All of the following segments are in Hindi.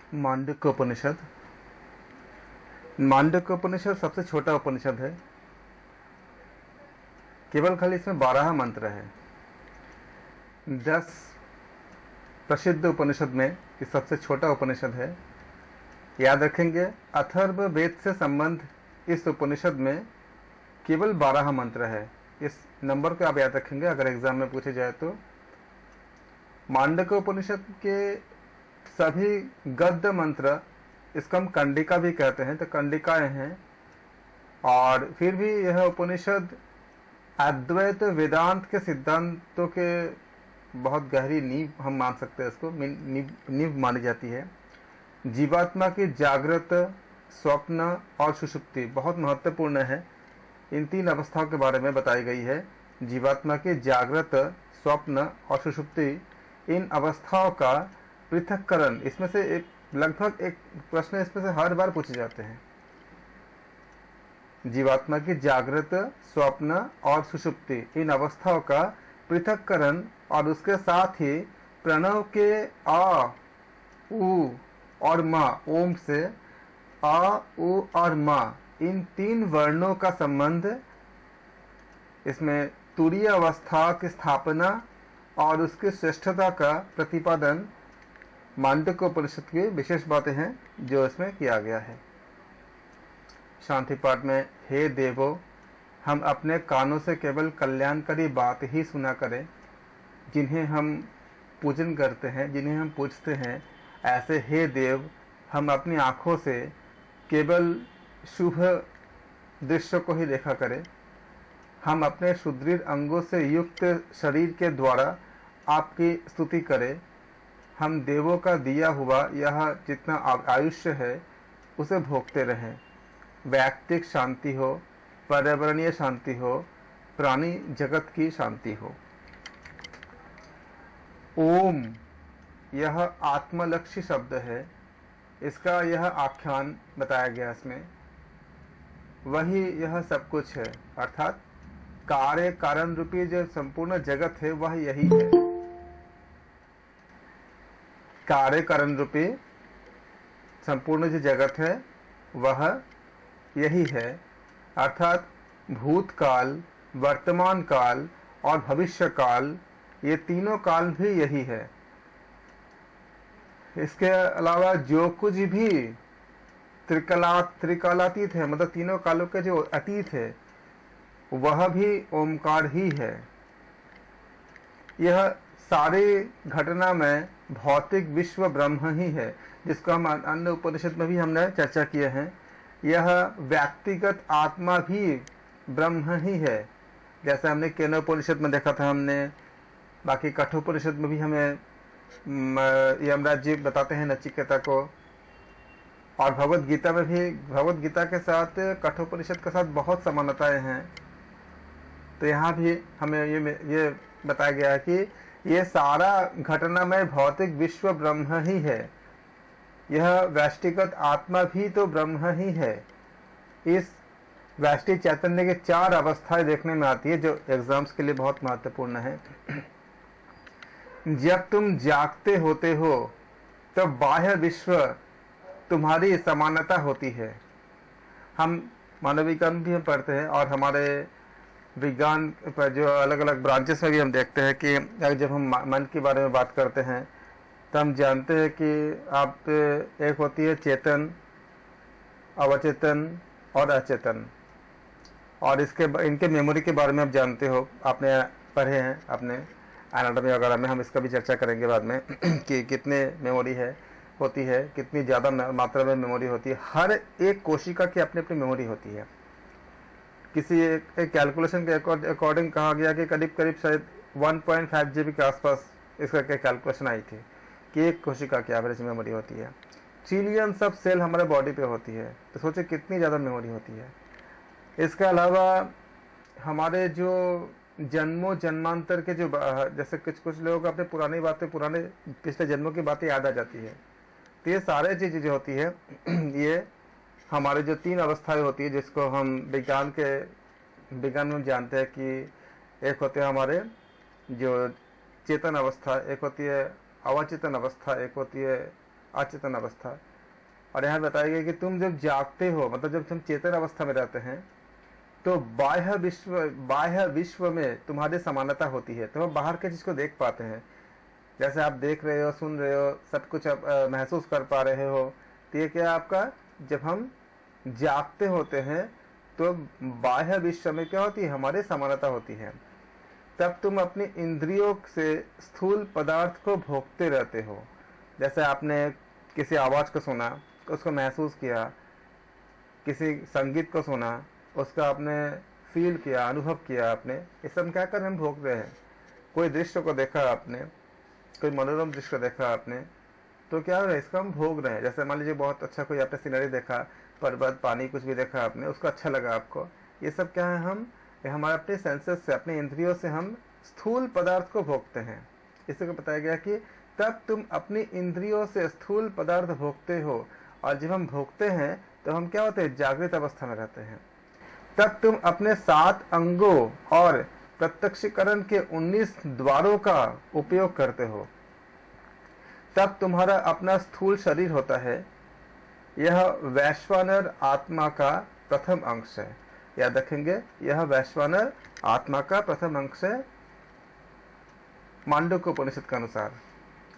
मांडुक्य उपनिषद। मांडुक्य उपनिषद सबसे छोटा उपनिषद है। केवल खाली इसमें 12 मंत्र है। 10 प्रसिद्ध उपनिषद में ये सबसे छोटा उपनिषद है। याद रखेंगे, अथर्व वेद से संबंध इस उपनिषद में केवल 12 मंत्र है। इस नंबर को आप याद रखेंगे अगर एग्जाम में पूछे जाए तो। मांडुक्य उपनिषद के सभी गद्य मंत्र, इसको हम कंडिका भी कहते हैं, तो कंडिकाएं हैं। और फिर भी यह उपनिषद अद्वैत वेदांत के सिद्धांतों के बहुत गहरी नींव हम मान सकते हैं, इसको नींव मानी जाती है। जीवात्मा की जागृत, स्वप्न और सुषुप्ति बहुत महत्वपूर्ण है। इन 3 अवस्थाओं के बारे में बताई गई है। जीवात्मा की जागृत, स्वप्न और सुषुप्ति, इन अवस्थाओं का पृथक्करण, इसमें से लगभग एक प्रश्न इसमें से हर बार पूछे जाते हैं। जीवात्मा की जागृत, स्वप्न और सुषुप्ति, इन अवस्थाओं का पृथक्करण और उसके साथ ही प्रणव के आ, उ और मा, ओम से आ, उ और मा, इन 3 वर्णों का संबंध, इसमें तुरीय अवस्था की स्थापना और उसकी श्रेष्ठता का प्रतिपादन मांडुक्य उपनिषद की विशेष बातें हैं जो इसमें किया गया है। शांति पाठ में, हे देवो, हम अपने कानों से केवल कल्याणकारी बात ही सुना करें। जिन्हें हम पूजन करते हैं, जिन्हें हम पूजते हैं, ऐसे हे देव, हम अपनी आँखों से केवल शुभ दृश्य को ही देखा करें। हम अपने सुदृढ़ अंगों से युक्त शरीर के द्वारा आपकी स्तुति करें। हम देवों का दिया हुआ यह जितना आयुष्य है उसे भोगते रहें। वैयक्तिक शांति हो, पर्यावरणीय शांति हो, प्राणी जगत की शांति हो। ओम यह आत्मलक्षी शब्द है। इसका यह आख्यान बताया गया इसमें, वही यह सब कुछ है, अर्थात कार्य कारण रूपी जो संपूर्ण जगत है वह यही है। कार्य कारण रूपी संपूर्ण जो जगत है वह यही है, अर्थात भूतकाल, वर्तमान काल और भविष्य काल, ये तीनों काल भी यही है। इसके अलावा जो कुछ भी त्रिकालातीत है, मतलब तीनों कालों के जो अतीत है, वह भी ओमकार ही है। यह सारी घटना में भौतिक विश्व ब्रह्म ही है, जिसको हम अन्य उपनिषद में भी हमने चर्चा किए हैं। यह व्यक्तिगत आत्मा भी ब्रह्म ही है, जैसे हमने केनोपनिषद में देखा था हमने। बाकी कठोपनिषद में भी हमें यमराज जी बताते हैं नचिकेता को, और भगवत गीता में भी, भगवत गीता के साथ कठोपनिषद के साथ बहुत समानताएं हैं। तो यहाँ भी हमें ये बताया गया है कि ये सारा घटना में भौतिक विश्व ब्रह्म ही है। यह व्यष्टिगत आत्मा भी तो ब्रह्म ही है। इस व्यष्टि चैतन्य के 4 अवस्थाएं देखने में आती है, जो एग्जाम्स के लिए बहुत महत्वपूर्ण है। जब तुम जागते होते हो तो बाह्य विश्व तुम्हारी समानता होती है। हम मानव विज्ञान भी हम पढ़ते हैं, और हमारे विज्ञान पर जो अलग अलग ब्रांचेस में भी हम देखते हैं कि जब हम मन के बारे में बात करते हैं तो हम जानते हैं कि आप एक होती है चेतन, अवचेतन और अचेतन, और इनके मेमोरी के बारे में आप जानते हो, आपने पढ़े हैं अपने एनाटॉमी वगैरह में। हम इसका भी चर्चा करेंगे बाद में कि कितने मेमोरी होती है, कितनी ज़्यादा मात्रा में मेमोरी होती है। हर एक कोशिका की अपनी अपनी मेमोरी होती है। किसी एक कैलकुलेशन के अकॉर्डिंग कहा गया कि करीब करीब शायद 1.5 GB के आसपास इसका कैलकुलेशन आई थी कि एक कोशिका की एवरेज मेमोरी होती है। ट्रिलियन सब सेल हमारे बॉडी पे होती है, तो सोचे कितनी ज़्यादा मेमोरी होती है। इसके अलावा हमारे जो जन्मों जन्मांतर के जो, जैसे कुछ लोगों को अपने पुरानी बातें, पुराने पिछले जन्मों की बातें याद आ जाती है। तो ये सारे चीज़ें जो होती है ये हमारे जो 3 अवस्थाएं होती है, जिसको हम विज्ञान में जानते हैं कि एक होते हैं हमारे जो चेतन अवस्था, एक होती है अवचेतन अवस्था, एक होती है अचेतन अवस्था। और यहाँ बताया गया कि तुम जब जागते हो, मतलब जब तुम चेतन अवस्था में रहते हैं, तो बाह्य विश्व में तुम्हारी समानता होती है। तुम बाहर के चीज को देख पाते हैं, जैसे आप देख रहे हो, सुन रहे हो, सब कुछ आप महसूस कर पा रहे हो। तो ये क्या आपका, जब हम जागते होते हैं तो बाह्य विश्व में क्या होती है, हमारी समानता होती है। तब तुम अपनी इंद्रियों से स्थूल पदार्थ को भोगते रहते हो। जैसे आपने किसी आवाज को सुना, उसको महसूस किया, किसी संगीत को सुना, उसका आपने फील किया, अनुभव किया आपने, ये सब क्या कर हम भोग रहे हैं। कोई दृश्य को देखा आपने, कोई मनोरम दृश्य देखा आपने, तो क्या हो रहा है, इसका हम भोग रहे हैं। जैसे मान लीजिए बहुत अच्छा कोई आपने सीनरी देखा, पर्वत, पानी, कुछ भी देखा आपने, उसको अच्छा लगा आपको, ये सब क्या है, ये हमारे अपने सेंसेस से, अपने इंद्रियों से हम स्थूल पदार्थ को भोगते हैं। इसी को बताया गया कि तब तुम अपनी इंद्रियों से स्थूल पदार्थ भोगते हो, और जब हम भोगते हैं तो हम क्या होते हैं, जागृत अवस्था में रहते हैं। तब तुम अपने 7 अंगों और प्रत्यक्षीकरण के 19 द्वारों का उपयोग करते हो। तब तुम्हारा अपना स्थूल शरीर होता है। यह वैश्वानर आत्मा का प्रथम अंश है। याद रखेंगे, यह वैश्वानर आत्मा का प्रथम अंश है मांडुक्य उपनिषद के अनुसार।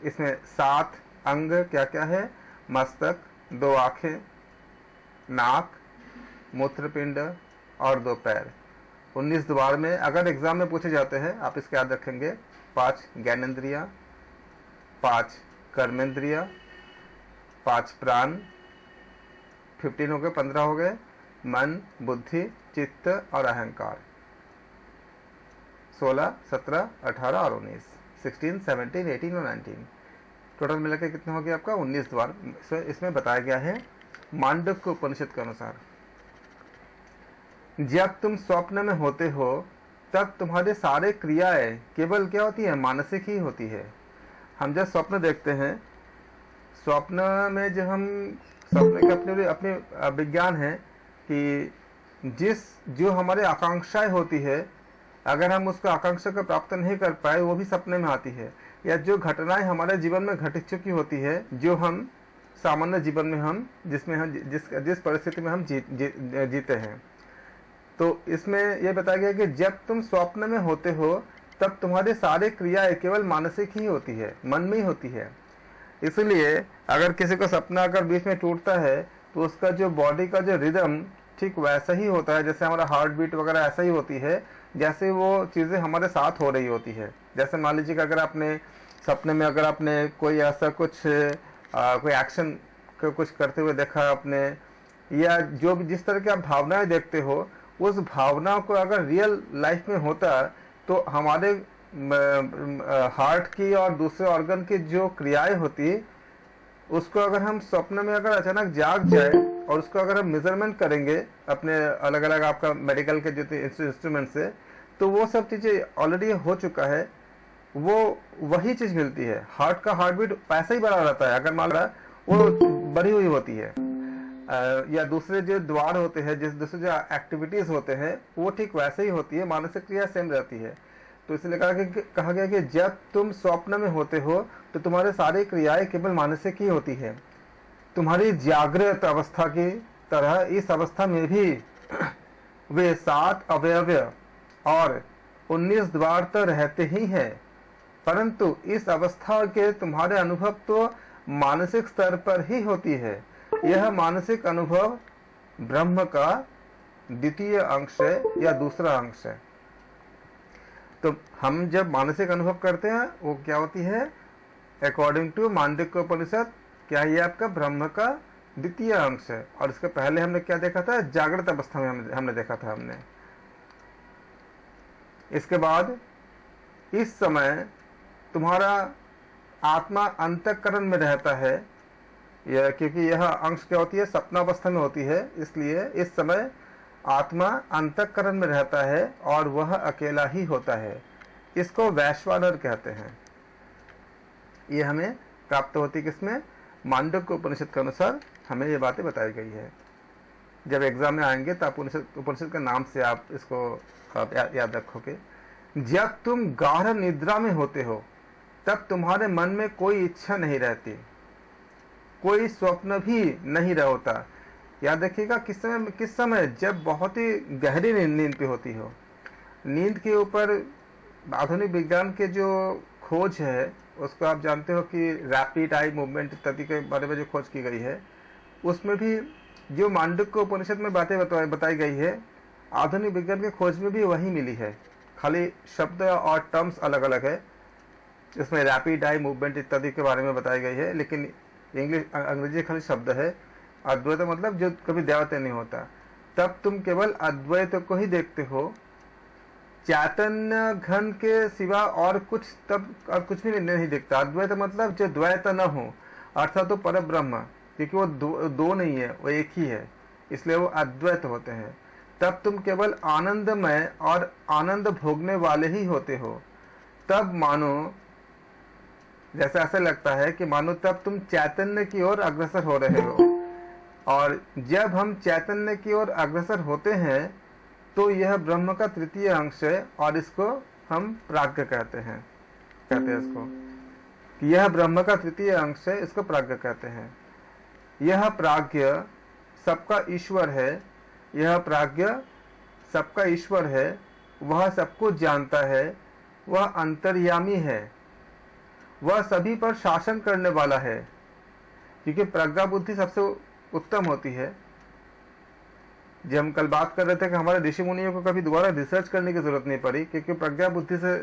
इसमें 7 अंग क्या क्या है, मस्तक, 2 आंखें, नाक, मूत्रपिंड और 2 पैर। 19 द्वार में अगर एग्जाम में पूछे जाते हैं, आप इसके याद रखेंगे, 5 ज्ञानेंद्रिया, 5 कर्मेंद्रिया, 5 प्राण, 15 हो गए, 15 हो गए, मन, बुद्धि, चित्त और अहंकार, 16, 17, 18 और 19, 16, 17, 18 और 19, टोटल मिलाकर कितना हो गया आपका 19 द्वार। इसमें बताया गया है मांडुक्य उपनिषद के अनुसार। जब तुम स्वप्न में होते हो तब तुम्हारे सारे क्रियाएं केवल क्या होती है, मानसिक ही होती है। हम जब स्वप्न देखते हैं, स्वप्न में जब हम स्वप्न के अपने विज्ञान है कि जो हमारे आकांक्षाएं होती है, अगर हम उसको आकांक्षा को प्राप्त नहीं कर पाए, वो भी सपने में आती है। या जो घटनाएं हमारे जीवन में घटित चुकी होती है, जो हम सामान्य जीवन में हम जिस परिस्थिति में हम जीते हैं, तो इसमें यह बताया गया कि जब तुम स्वप्न में होते हो तब तुम्हारी सारी क्रियाएं केवल मानसिक ही होती है, मन में ही होती है। इसलिए अगर किसी को सपना अगर बीच में टूटता है तो उसका जो बॉडी का जो रिदम ठीक वैसा ही होता है, जैसे हमारा हार्ट बीट वगैरह ऐसा ही होती है, जैसे वो चीज़ें हमारे साथ हो रही होती है। जैसे मान लीजिए कि अगर आपने सपने में अगर आपने कोई ऐसा कुछ कोई एक्शन कुछ करते हुए देखा आपने, या जो भी जिस तरह की आप भावनाएं देखते हो, उस भावना को अगर रियल लाइफ में होता तो हमारे हार्ट की और दूसरे ऑर्गन की जो क्रियाएं होती, उसको अगर हम स्वप्न में अगर अचानक जाग जाए और उसको अगर हम मेजरमेंट करेंगे अपने अलग अलग आपका मेडिकल के जो इंस्ट्रूमेंट से, तो वो सब चीज़ें ऑलरेडी हो चुका है, वो वही चीज़ मिलती है। हार्ट का हार्ट बीट वैसे ही बना रहता है, अगर मान लो वो बढ़ी हुई होती है, या दूसरे जो द्वार होते हैं, दूसरे जो एक्टिविटीज होते हैं, वो ठीक वैसे ही होती है, मानसिक क्रिया सेम रहती है। तो इसलिए कहा गया कि जब तुम स्वप्न में होते हो तो तुम्हारे सारी क्रियाएं केवल मानसिक ही होती है। तुम्हारी जागृत अवस्था की तरह इस अवस्था में भी वे 7 अवयव और 19 द्वार तो रहते ही हैं, परंतु इस अवस्था के तुम्हारे अनुभव तो मानसिक स्तर पर ही होती है। यह मानसिक अनुभव ब्रह्म का द्वितीय अंश है या दूसरा अंश है। तो हम जब मानसिक अनुभव करते हैं वो क्या होती है, अकॉर्डिंग टू मांडुक्य उपनिषद, क्या ये आपका ब्रह्म का द्वितीय अंश है। और इसके पहले हमने क्या देखा था, जागृत अवस्था में हमने देखा था हमने। इसके बाद इस समय तुम्हारा आत्मा अंतःकरण में रहता है, क्योंकि यह अंश क्या होती है, सपनावस्था में होती है, इसलिए इस समय आत्मा अंतःकरण में रहता है और वह अकेला ही होता है। इसको वैश्वानर कहते हैं। ये हमें प्राप्त होती किसमें, मांडुक्य उपनिषद के अनुसार हमें ये बातें बताई गई है। जब एग्जाम में आएंगे तो आप उपनिषद के नाम से आप इसको याद रखोगे। जब तुम गाढ़ निद्रा में होते हो तब तुम्हारे मन में कोई इच्छा नहीं रहती। कोई स्वप्न भी नहीं रहा होता। याद रखिएगा किस समय जब बहुत ही गहरी नींद पे होती हो। नींद के ऊपर आधुनिक विज्ञान के जो खोज है उसको आप जानते हो कि रैपिड आई मूवमेंट इत्यादि के बारे में जो खोज की गई है, उसमें भी जो मांडुक्य उपनिषद में बातें बताई गई है, आधुनिक विज्ञान के खोज में भी वही मिली है। खाली शब्द और टर्म्स अलग अलग है। इसमें रैपिड आई मूवमेंट इत्यादि के बारे में बताई गई है, लेकिन अंग्रेजी खाली शब्द है। अद्वैत मतलब जो कभी दैवत नहीं होता। तब तुम केवल अद्वैत को ही देखते हो, चैतन्य घन के सिवा और कुछ भी नहीं दिखता। अद्वैत मतलब जो द्वैत न हो, अर्थात तो पर ब्रह्म, क्योंकि वो दो नहीं है, वो एक ही है, इसलिए वो अद्वैत होते हैं। तब तुम केवल आनंदमय और आनंद भोगने वाले ही होते हो। तब मानो जैसा ऐसा लगता है कि मानो तब तुम चैतन्य की ओर अग्रसर हो रहे हो। और जब हम चैतन्य की ओर अग्रसर होते हैं तो यह ब्रह्म का तृतीय अंश है, और इसको हम प्राज्ञ कहते हैं इसको। यह ब्रह्म का तृतीय अंश है, इसको प्राज्ञ कहते हैं। यह प्राज्ञ सबका ईश्वर है। यह प्राज्ञ सबका ईश्वर है। वह सबको जानता है। वह अंतर्यामी है। वह सभी पर शासन करने वाला है, क्योंकि प्रज्ञा बुद्धि सबसे उत्तम होती है। जब हम कल बात कर रहे थे कि हमारे ऋषि मुनियों को कभी दोबारा रिसर्च करने की जरूरत नहीं पड़ी, क्योंकि प्रज्ञा बुद्धि से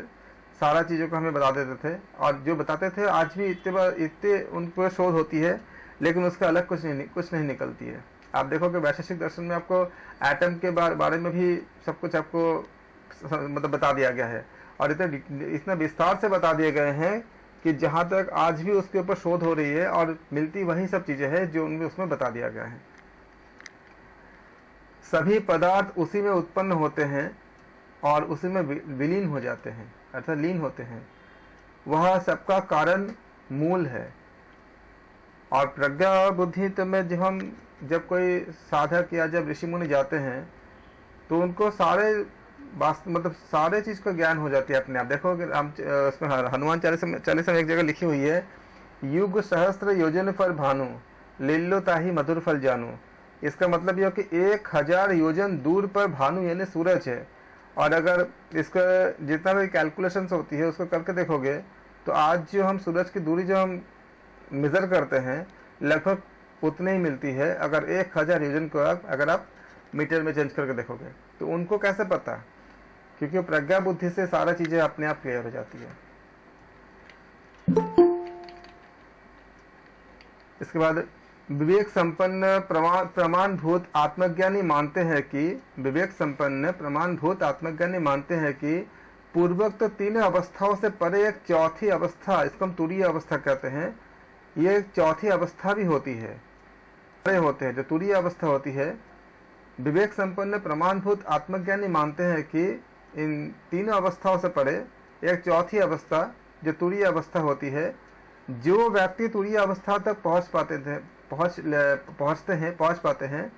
सारा चीज़ों को हमें बता देते थे, और जो बताते थे आज भी इतने उनको शोध होती है, लेकिन उसका अलग कुछ नहीं निकलती है। आप देखो कि वैशेषिक दर्शन में आपको एटम के बारे में भी सब कुछ आपको मतलब बता दिया गया है, और इतना विस्तार से बता दिए गए हैं कि जहाँ तक आज भी उसके ऊपर शोध हो रही है, और मिलती वही सब चीजें हैं जो उनमें उसमें बता दिया गया है। सभी पदार्थ उसी में उत्पन्न होते हैं और उसी में विलीन हो जाते हैं, अर्थात लीन होते हैं। वह सबका कारण मूल है। और प्रज्ञा बुद्धि तो में जब कोई साधक या जब ऋषि मुनि जाते हैं तो उनको सारे चीज का ज्ञान हो जाती है अपने आप। देखो कि उसमें हनुमान चालीसा में एक जगह लिखी हुई है, युग सहस्त्र योजन पर भानु, लीलो ताही मधुर फल जानू। इसका मतलब यह कि 1000 योजन दूर पर भानु यानी सूरज है। और अगर इसका जितना भी कैलकुलेशंस होती है उसको करके देखोगे तो आज जो हम सूरज की दूरी जो हम मेजर करते हैं लगभग उतनी ही मिलती है, अगर 1000 योजन को अगर आप मीटर में चेंज करके देखोगे। तो उनको कैसे पता? क्योंकि प्रज्ञा बुद्धि से सारा चीजें अपने आप क्लियर हो जाती है। इसके बाद विवेक संपन्न प्रमाणभूत आत्मज्ञानी मानते हैं कि पूर्वोक्त तीन अवस्थाओं से परे एक चौथी अवस्था, इसको हम तुरीय अवस्था कहते हैं, ये एक चौथी अवस्था भी होती है। परे होते हैं जो तुरीय अवस्था होती है। विवेक संपन्न प्रमाणभूत आत्मज्ञानी मानते हैं कि इन तीनों अवस्थाओं से परे एक चौथी अवस्था जो तुरीय अवस्था होती है। जो व्यक्ति तुरीय अवस्था तक पहुंच पाते हैं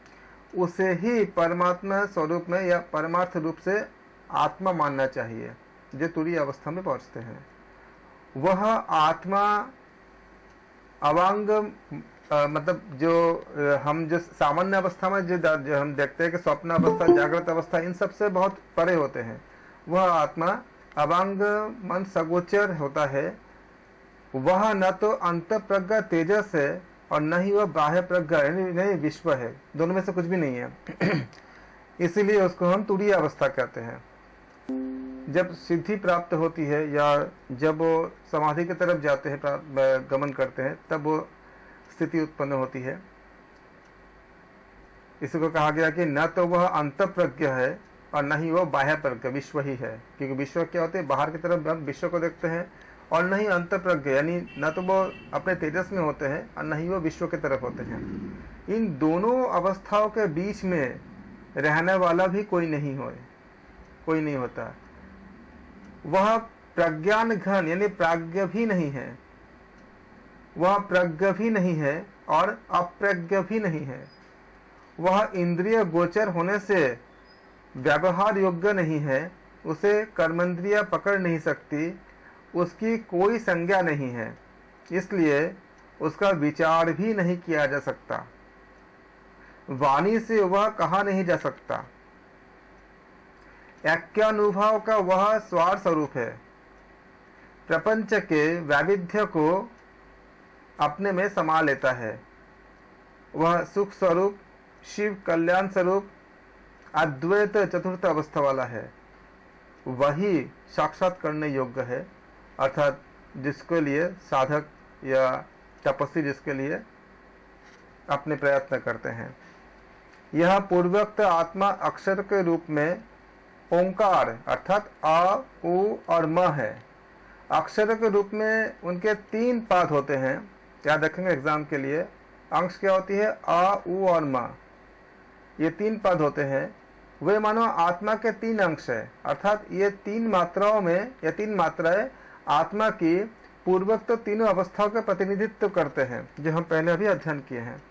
उसे ही परमात्मा स्वरूप में या परमार्थ रूप से आत्मा मानना चाहिए। जो तुरीय अवस्था में पहुंचते हैं वह आत्मा अवांग मतलब जो हम जो सामान्य अवस्था में जो हम देखते हैं कि स्वप्न अवस्था, जागृत अवस्था, इन सब से बहुत परे होते हैं। वह आत्मा अवांग मन सगोचर होता है। वह न तो अंत प्रज्ञा तेजस है और न ही वह बाह्य प्रज्ञा नहीं विश्व है, दोनों में से कुछ भी नहीं है। इसीलिए उसको हम तुरीय अवस्था कहते हैं। जब सिद्धि प्राप्त होती है या जब वो समाधि की तरफ जाते हैं, गमन करते हैं, तब वो स्थिति उत्पन्न होती है। इसको कहा गया कि न तो वह अंत प्रज्ञ है और न ही वह बाह्य प्रज्ञ विश्व ही है। क्योंकि विश्व क्या होते हैं? बाहर की तरफ हम विश्व को देखते हैं, और न ही अंत प्रज्ञ यानी न तो वो अपने तेजस में होते हैं और न ही वो विश्व की तरफ होते हैं। इन दोनों अवस्थाओं के बीच में रहने वाला भी कोई नहीं होता। वह प्रज्ञान घन यानी प्राज्ञ भी नहीं है, वह प्रज्ञ भी नहीं है और अप्रज्ञ भी नहीं है। वह इंद्रिय गोचर होने से व्यवहार योग्य नहीं है, उसे कर्मेंद्रियां पकड़ नहीं सकती, उसकी कोई संज्ञा नहीं है। इसलिए उसका विचार भी नहीं किया जा सकता, वाणी से वह कहा नहीं जा सकता। ऐक्यानुभव का वह स्वार स्वरूप है, प्रपंच के वैविध्य को अपने में समा लेता है। वह सुख स्वरूप, शिव कल्याण स्वरूप, अद्वैत चतुर्थ अवस्था वाला है। वही साक्षात करने योग्य है, अर्थात जिसके लिए साधक या तपस्वी जिसके लिए अपने प्रयत्न करते हैं। यह पूर्वोक्त आत्मा अक्षर के रूप में ओंकार अर्थात आ, उ और म है। अक्षर के रूप में उनके 3 पाद होते हैं, याद रखेंगे एग्जाम के लिए। अंश क्या होती है? आ, उ और म, ये 3 पद होते हैं। वे मानो आत्मा के 3 अंश है, अर्थात ये 3 मात्राओं में या 3 मात्राएं आत्मा की पूर्वोक्त तीनों अवस्थाओं का प्रतिनिधित्व करते हैं, जो हम पहले अभी अध्ययन किए हैं।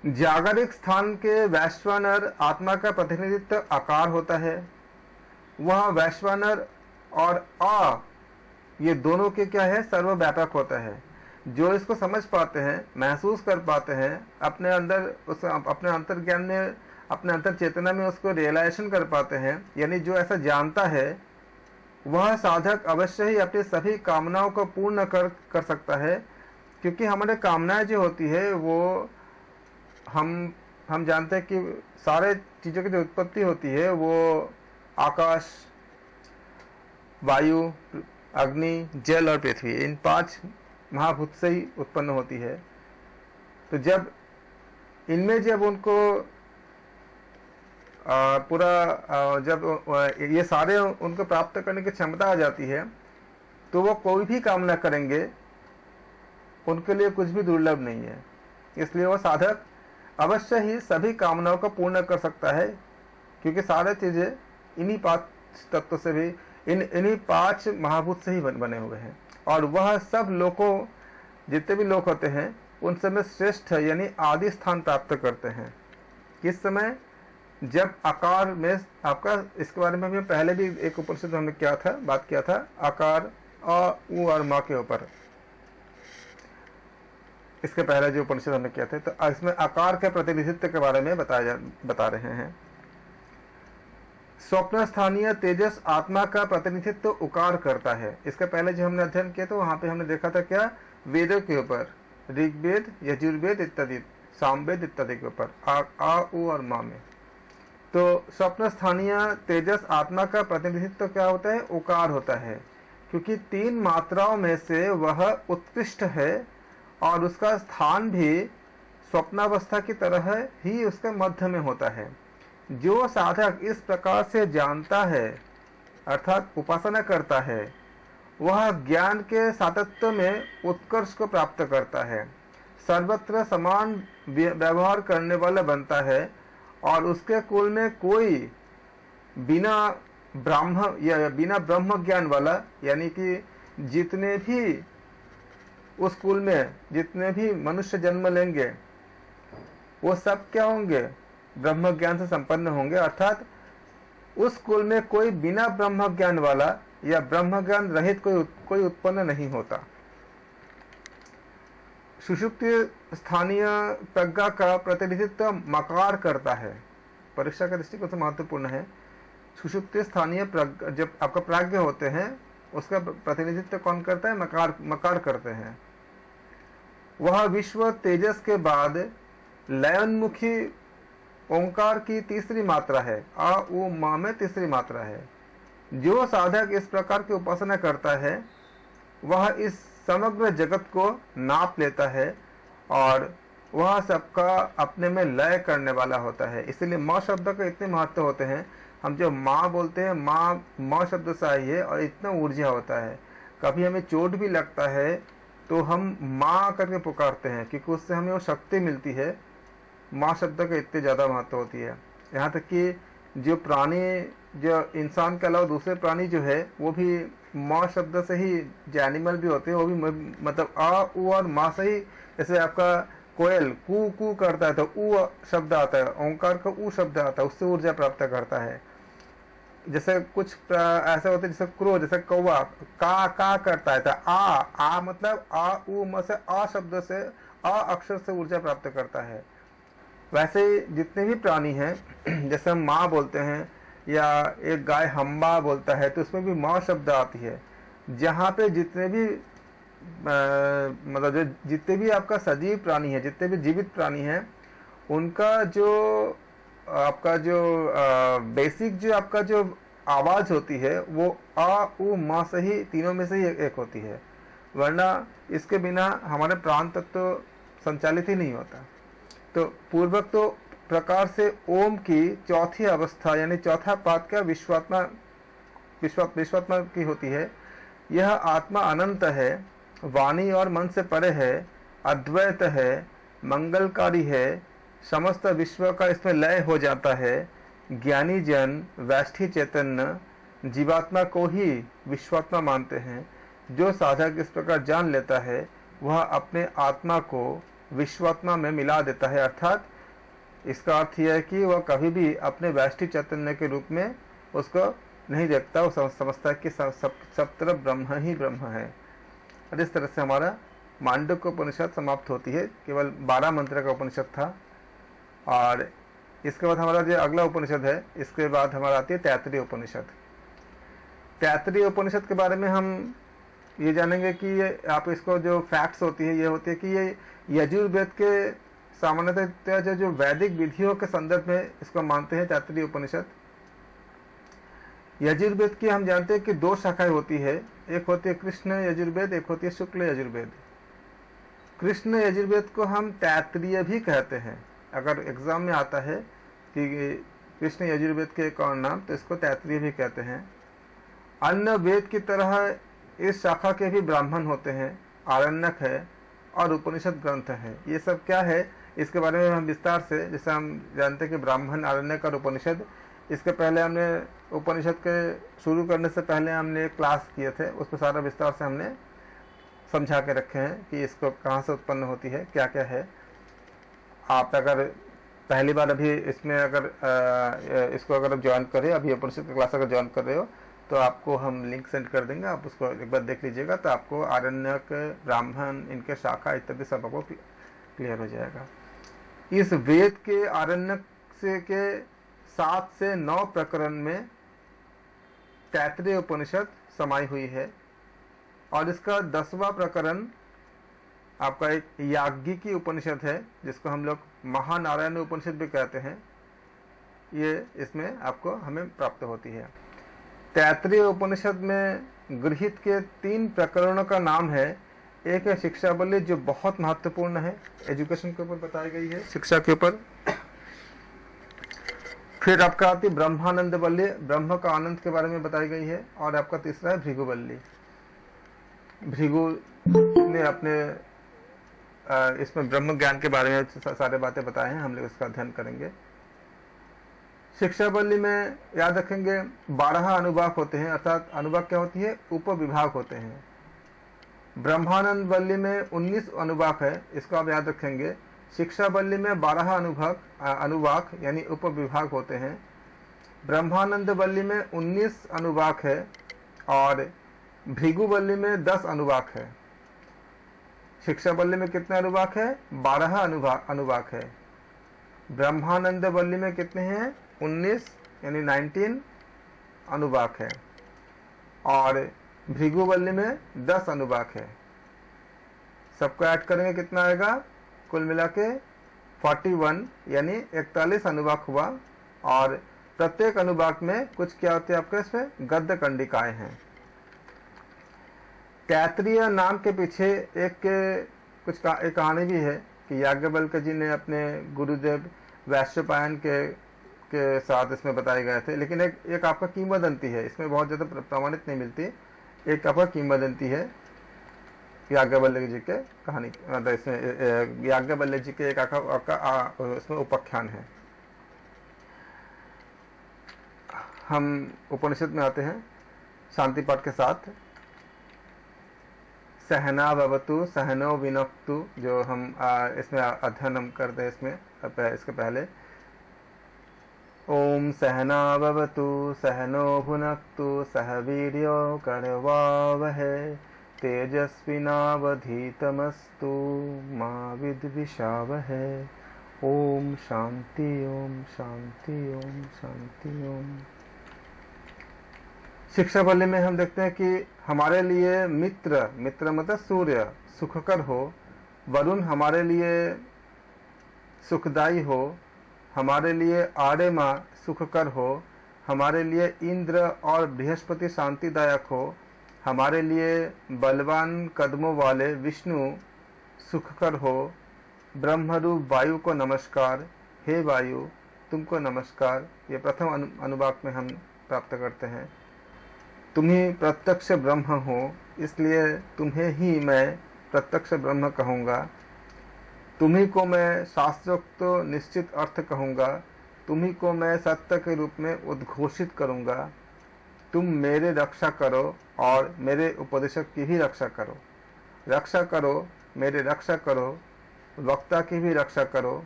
जागरिक स्थान के वैश्वानर आत्मा का प्रतिनिधित्व आकार होता है। वह वैश्वानर और आ, ये दोनों के क्या है? सर्वव्यापक होता है। जो इसको समझ पाते हैं, महसूस कर पाते हैं, अपने अंदर उस अपने अंतर्ज्ञान में, अपने अंतर चेतना में उसको रियलाइजेशन कर पाते हैं, यानी जो ऐसा जानता है, वह साधक अवश्य ही अपनी सभी कामनाओं को पूर्ण कर सकता है। क्योंकि हमारे कामनाएं जो होती है वो हम जानते हैं कि सारे चीज़ों की जो उत्पत्ति होती है वो आकाश, वायु, अग्नि, जल और पृथ्वी, इन 5 महाभूत से ही उत्पन्न होती है। तो जब इनमें जब उनको जब ये सारे उनको प्राप्त करने की क्षमता आ जाती है, तो वो कोई भी कामना करेंगे, उनके लिए कुछ भी दुर्लभ नहीं है। इसलिए वो साधक अवश्य ही सभी कामनाओं को पूर्ण कर सकता है, क्योंकि सारे चीजें इन्हीं 5 तत्व से भी, इन्हीं 5 महाभूत से ही बने हुए हैं। और वह सब लोगों, जितने भी लोग होते हैं, उन सब में श्रेष्ठ यानी आदि स्थान प्राप्त करते हैं। किस समय? जब आकार में आपका, इसके बारे में भी पहले भी एक उपनिषद हमने बात किया था, आकार अ, उ और म के ऊपर। इसके पहले जो उपनिषद हमने किया था, तो इसमें आकार के प्रतिनिधित्व के बारे में बता रहे हैं। स्वप्न स्थानीय तेजस आत्मा का प्रतिनिधित्व उकार करता है। इसके पहले जो हमने अध्ययन किया, तो वहां पे हमने देखा था क्या? वेदों के ऊपर, ऋग्वेद, यजुर्वेद इत्यादि, सामवेद इत्यादि के ऊपर, आ, उ और म में। तो स्वप्न स्थानीय तेजस आत्मा का प्रतिनिधित्व क्या होता है? उकार होता है, क्योंकि 3 मात्राओं में से वह उत्कृष्ट है और उसका स्थान भी स्वप्नावस्था की तरह ही उसके मध्य में होता है। जो साधक इस प्रकार से जानता है, अर्थात उपासना करता है, वह ज्ञान के सातत्य में उत्कर्ष को प्राप्त करता है, सर्वत्र समान व्यवहार करने वाला बनता है, और उसके कुल में कोई बिना ब्रह्म ज्ञान वाला, यानी कि जितने भी उस कुल में जितने भी मनुष्य जन्म लेंगे, वो सब क्या होंगे? ब्रह्म ज्ञान से संपन्न होंगे। अर्थात उस कुल में कोई बिना ब्रह्म ज्ञान वाला या ब्रह्म ज्ञान रहित कोई उत्पन्न नहीं होता। सुषुप्ति स्थानीय प्रज्ञा का प्रतिनिधित्व मकार करता है। परीक्षा का दृष्टिकोण से महत्वपूर्ण है। सुषुप्ति स्थानीय प्रज्ञा, जब आपका प्राज्ञ होते हैं, उसका प्रतिनिधित्व कौन करता है? मकार करते हैं। वह विश्व तेजस के बाद लयोन्मुखी ओंकार की तीसरी मात्रा है। आ, उ, म में तीसरी मात्रा है। जो साधक इस प्रकार की उपासना करता है, वह इस समग्र जगत को नाप लेता है और वह सबका अपने में लय करने वाला होता है। इसलिए माँ शब्द का इतने महत्व होते हैं। हम जो माँ बोलते हैं, माँ शब्द से आई है और इतना ऊर्जा होता है। कभी हमें चोट भी लगता है तो हम माँ करके पुकारते हैं, क्योंकि उससे हमें वो शक्ति मिलती है। माँ शब्द का इतने ज़्यादा महत्व होती है। यहाँ तक कि जो प्राणी, जो इंसान के अलावा दूसरे प्राणी जो है, वो भी माँ शब्द से ही, जो एनिमल भी होते हैं, वो भी मतलब आ, उ और माँ से ही। जैसे आपका कोयल कू कू करता है तो उ शब्द आता है, ओंकार का उ शब्द आता है, उससे ऊर्जा प्राप्त करता है। जैसे कुछ ऐसे होते जैसे क्रो, जैसे कौवा का करता है, तो आ मतलब आ उ म से आ शब्द से, आ अक्षर से ऊर्जा प्राप्त करता है। वैसे ही जितने भी प्राणी हैं जैसे हम माँ बोलते हैं या एक गाय हम्बा बोलता है तो उसमें भी माँ शब्द आती है। जहाँ पे जितने भी मतलब जो जितने भी आपका सजीव प्राणी है, जितने भी जीवित प्राणी हैं, उनका जो आपका जो बेसिक जो आपका जो आवाज होती है वो आ उ मा से ही, तीनों में से ही एक होती है, वरना इसके बिना हमारे प्राण तत्व तो संचालित ही नहीं होता। तो पूर्वक तो प्रकार से ओम की चौथी अवस्था यानी चौथा पाद का विश्वात्मा की होती है। यह आत्मा अनंत है, वाणी और मन से परे है, अद्वैत है, मंगलकारी है, समस्त विश्व का इसमें लय हो जाता है। ज्ञानी जन वैष्ठी चैतन्य जीवात्मा को ही विश्वात्मा मानते हैं। जो साधक इस प्रकार जान लेता है वह अपने आत्मा को विश्वात्मा में मिला देता है, अर्थात इसका अर्थ यह है कि वह कभी भी अपने वैष्ठी चैतन्य के रूप में उसको नहीं देखता, वो समझता है कि सब तरफ ब्रह्म ही ब्रह्म है। और इस तरह से हमारा मांडुक्य उपनिषद समाप्त होती है। केवल 12 मंत्र का उपनिषद था। और इसके बाद हमारा जो अगला उपनिषद है, इसके बाद हमारा आती है तैत्तिरीय उपनिषद। तैत्तिरीय उपनिषद के बारे में हम ये जानेंगे कि ये आप इसको जो फैक्ट्स होती है ये होती है कि ये यजुर्वेद के सामान्यतः जो वैदिक विधियों के संदर्भ में इसको मानते हैं तैत्तिरीय उपनिषद। यजुर्वेद की हम जानते हैं कि 2 शाखाएं होती है, एक होती है कृष्ण यजुर्वेद, एक होती है शुक्ल यजुर्वेद। कृष्ण यजुर्वेद को हम तैत्तिरीय भी कहते हैं। अगर एग्जाम में आता है कि कृष्ण यजुर्वेद के एक और नाम, तो इसको तैत्तिरीय भी कहते हैं। अन्य वेद की तरह इस शाखा के भी ब्राह्मण होते हैं, आरण्यक है और उपनिषद ग्रंथ है। ये सब क्या है इसके बारे में हम विस्तार से, जैसे हम जानते हैं कि ब्राह्मण, आरण्यक और उपनिषद, इसके पहले हमने उपनिषद के शुरू करने से पहले हमने क्लास किए थे, उस पर सारा विस्तार से हमने समझा के रखे हैं कि इसको कहाँ से उत्पन्न होती है, क्या क्या है। आप अगर पहली बार अभी इसमें अगर इसको अगर आप ज्वाइन करें, अभी उपनिषद की क्लास अगर ज्वाइन कर रहे हो तो आपको हम लिंक सेंड कर देंगे, आप उसको एक बार देख लीजिएगा तो आपको आरण्यक, ब्राह्मण, इनके शाखा इत्यादि सब आपको क्लियर हो जाएगा। इस वेद के आरण्यक से के 7 से 9 प्रकरण में तैत्तिरीय उपनिषद समाई हुई है। और इसका 10वां प्रकरण आपका एक याज्ञिकी उपनिषद है, जिसको हम लोग महानारायण उपनिषद भी कहते हैं। ये इसमें आपको हमें प्राप्त होती है। तैत्तिरीय उपनिषद में गृहीत के 3 प्रकरणों का नाम है। एक है शिक्षावल्ली, जो बहुत महत्वपूर्ण है, एजुकेशन के ऊपर बताई गई है, शिक्षा के ऊपर। फिर आपका आती ब्रह्मानंद वल्ली, ब्रह्म का आनंद के बारे में बताई गई है। और आपका तीसरा है भृगुवल्ली। भृगु ने अपने इसमें ब्रह्म ज्ञान के बारे में सारे बातें बताए हैं, हम लोग इसका अध्ययन करेंगे। शिक्षावल्ली में याद रखेंगे 12 अनुभाग होते हैं, अर्थात अनुभाग क्या होती है, उपविभाग होते हैं। ब्रह्मानंद वल्ली में 19 अनुभाग है, इसको आप याद रखेंगे। शिक्षावल्ली में 12 अनुभाग यानी उपविभाग होते हैं। ब्रह्मानंद वल्ली में 19 अनुभाग है और भृगुवल्ली में 10 अनुभाग है। शिक्षावल्ली में कितने अनुभाग है, 12 अनुभाग है। ब्रह्मानंद वल्ली में कितने हैं, 19 यानी 19 अनुभाग है। और भृगुवल्ली में 10 अनुभाग है। सबको ऐड करेंगे कितना आएगा, कुल मिला के 41 यानी 41 अनुभाग हुआ। और प्रत्येक अनुभाग में कुछ क्या होते हैं आपके, इसमें गद्य कंडिकाएं हैं। तैत्तिरीय नाम के पीछे एक कहानी भी है कि याज्ञवल्क्य जी ने अपने गुरुदेव वैशंपायन के साथ इसमें बताए गए थे। लेकिन एक आपका किंवदंती है, इसमें बहुत ज़्यादा प्रमाणित नहीं मिलती। एक आपका किंवदंती है याज्ञवल्क्य जी के कहानी, मतलब इसमें याज्ञवल्क्य जी के एक आपका इसमें उपाख्यान है। हम उपनिषद में आते हैं शांति पाठ के साथ। सहना भवतु सहनो विनक्तु, जो हम इसमें अध्ययन हम करते हैं इसमें इसके पहले। ओम सहना भवतु सहनो भुनक्तु सह वीर्यो करवावहै तेजस्विनावधीतमस्तु मा विद्विषावहै। ओम शांति ओम शांति ओम शांति ओम। शिक्षा बल्ले में हम देखते हैं कि हमारे लिए मित्र मतलब सूर्य सुखकर हो, वरुण हमारे लिए सुखदायी हो, हमारे लिए आर्यमा सुखकर हो, हमारे लिए इंद्र और बृहस्पति शांतिदायक हो, हमारे लिए बलवान कदमों वाले विष्णु सुखकर हो। ब्रह्मरूप वायु को नमस्कार, हे वायु तुमको नमस्कार। ये प्रथम अनुवाक में हम प्राप्त करते हैं। तुम ही प्रत्यक्ष ब्रह्म हो, इसलिए तुम्हें ही मैं प्रत्यक्ष ब्रह्म कहूँगा। तुम्ही को मैं शास्त्रोक्त निश्चित अर्थ कहूँगा, तुम्ही को मैं सत्य के रूप में उद्घोषित करूँगा। तुम मेरे रक्षा करो और मेरे उपदेशक की भी रक्षा करो। रक्षा करो, मेरे रक्षा करो, वक्ता की भी रक्षा करो।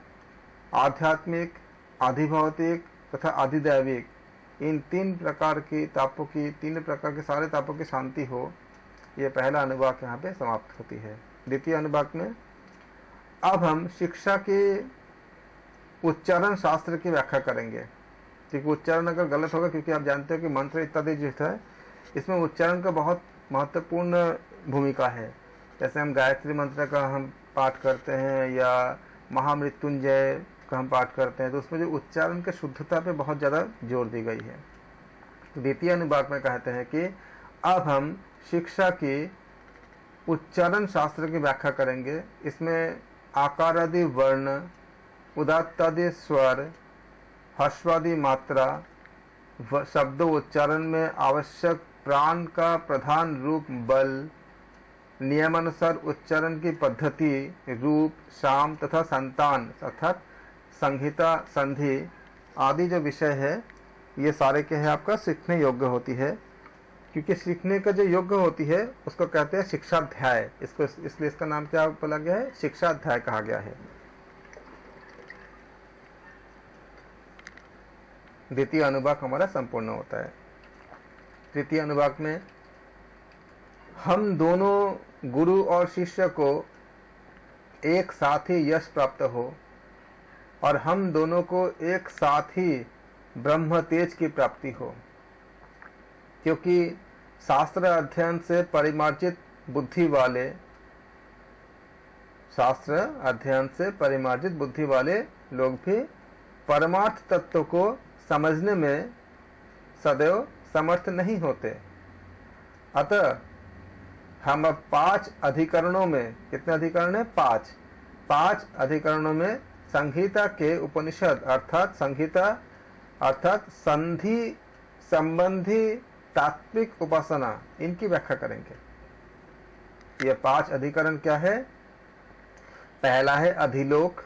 आध्यात्मिक, आधिभौतिक तथा आधिदैविक इन तीन प्रकार की तापों की, तीन प्रकार के सारे तापों की शांति हो। ये पहला अनुवाक यहाँ पे समाप्त होती है। द्वितीय अनुवाक में अब हम शिक्षा के उच्चारण शास्त्र की व्याख्या करेंगे, क्योंकि उच्चारण अगर गलत होगा, क्योंकि आप जानते हो कि मंत्र इत्यादि जो है इसमें उच्चारण का बहुत महत्वपूर्ण भूमिका है। जैसे हम गायत्री मंत्र का हम पाठ करते हैं या महामृत्युंजय का हम पाठ करते हैं, तो उसमें जो उच्चारण के शुद्धता पे बहुत ज़्यादा जोर दी गई है। तो द्वितीय अनुवाक में कहते हैं कि अब हम शिक्षा की उच्चारण शास्त्र की व्याख्या करेंगे। इसमें आकारादि वर्ण, उदात्तादि स्वर, ह्रस्वादि मात्रा, शब्दों उच्चारण में आवश्यक प्राण का प्रधान रूप बल, नियमानुसार उच्चारण की पद्धति, रूप, शाम तथा संतान अर्थात संहिता, संधि आदि जो विषय है, ये सारे के हैं आपका सीखने योग्य होती है। क्योंकि सीखने का जो योग्य होती है उसको कहते हैं शिक्षाध्याय। इसको इसलिए इसका नाम क्या बोला गया है, शिक्षाध्याय कहा गया है। द्वितीय अनुवाक हमारा संपूर्ण होता है। तृतीय अनुवाक में हम दोनों गुरु और शिष्य को एक साथ ही यश प्राप्त हो और हम दोनों को एक साथ ही ब्रह्म तेज की प्राप्ति हो। क्योंकि शास्त्र अध्ययन से परिमार्जित बुद्धि वाले, शास्त्र अध्ययन से परिमार्जित बुद्धि वाले लोग भी परमार्थ तत्व को समझने में सदैव समर्थ नहीं होते। अतः हम अब 5 अधिकरणों में, कितने अधिकरण है, 5 अधिकरणों में संहिता के उपनिषद अर्थात संहिता अर्थात संधि संबंधी तात्विक उपासना, इनकी व्याख्या करेंगे। ये 5 अधिकरण क्या है? पहला है अधिलोक,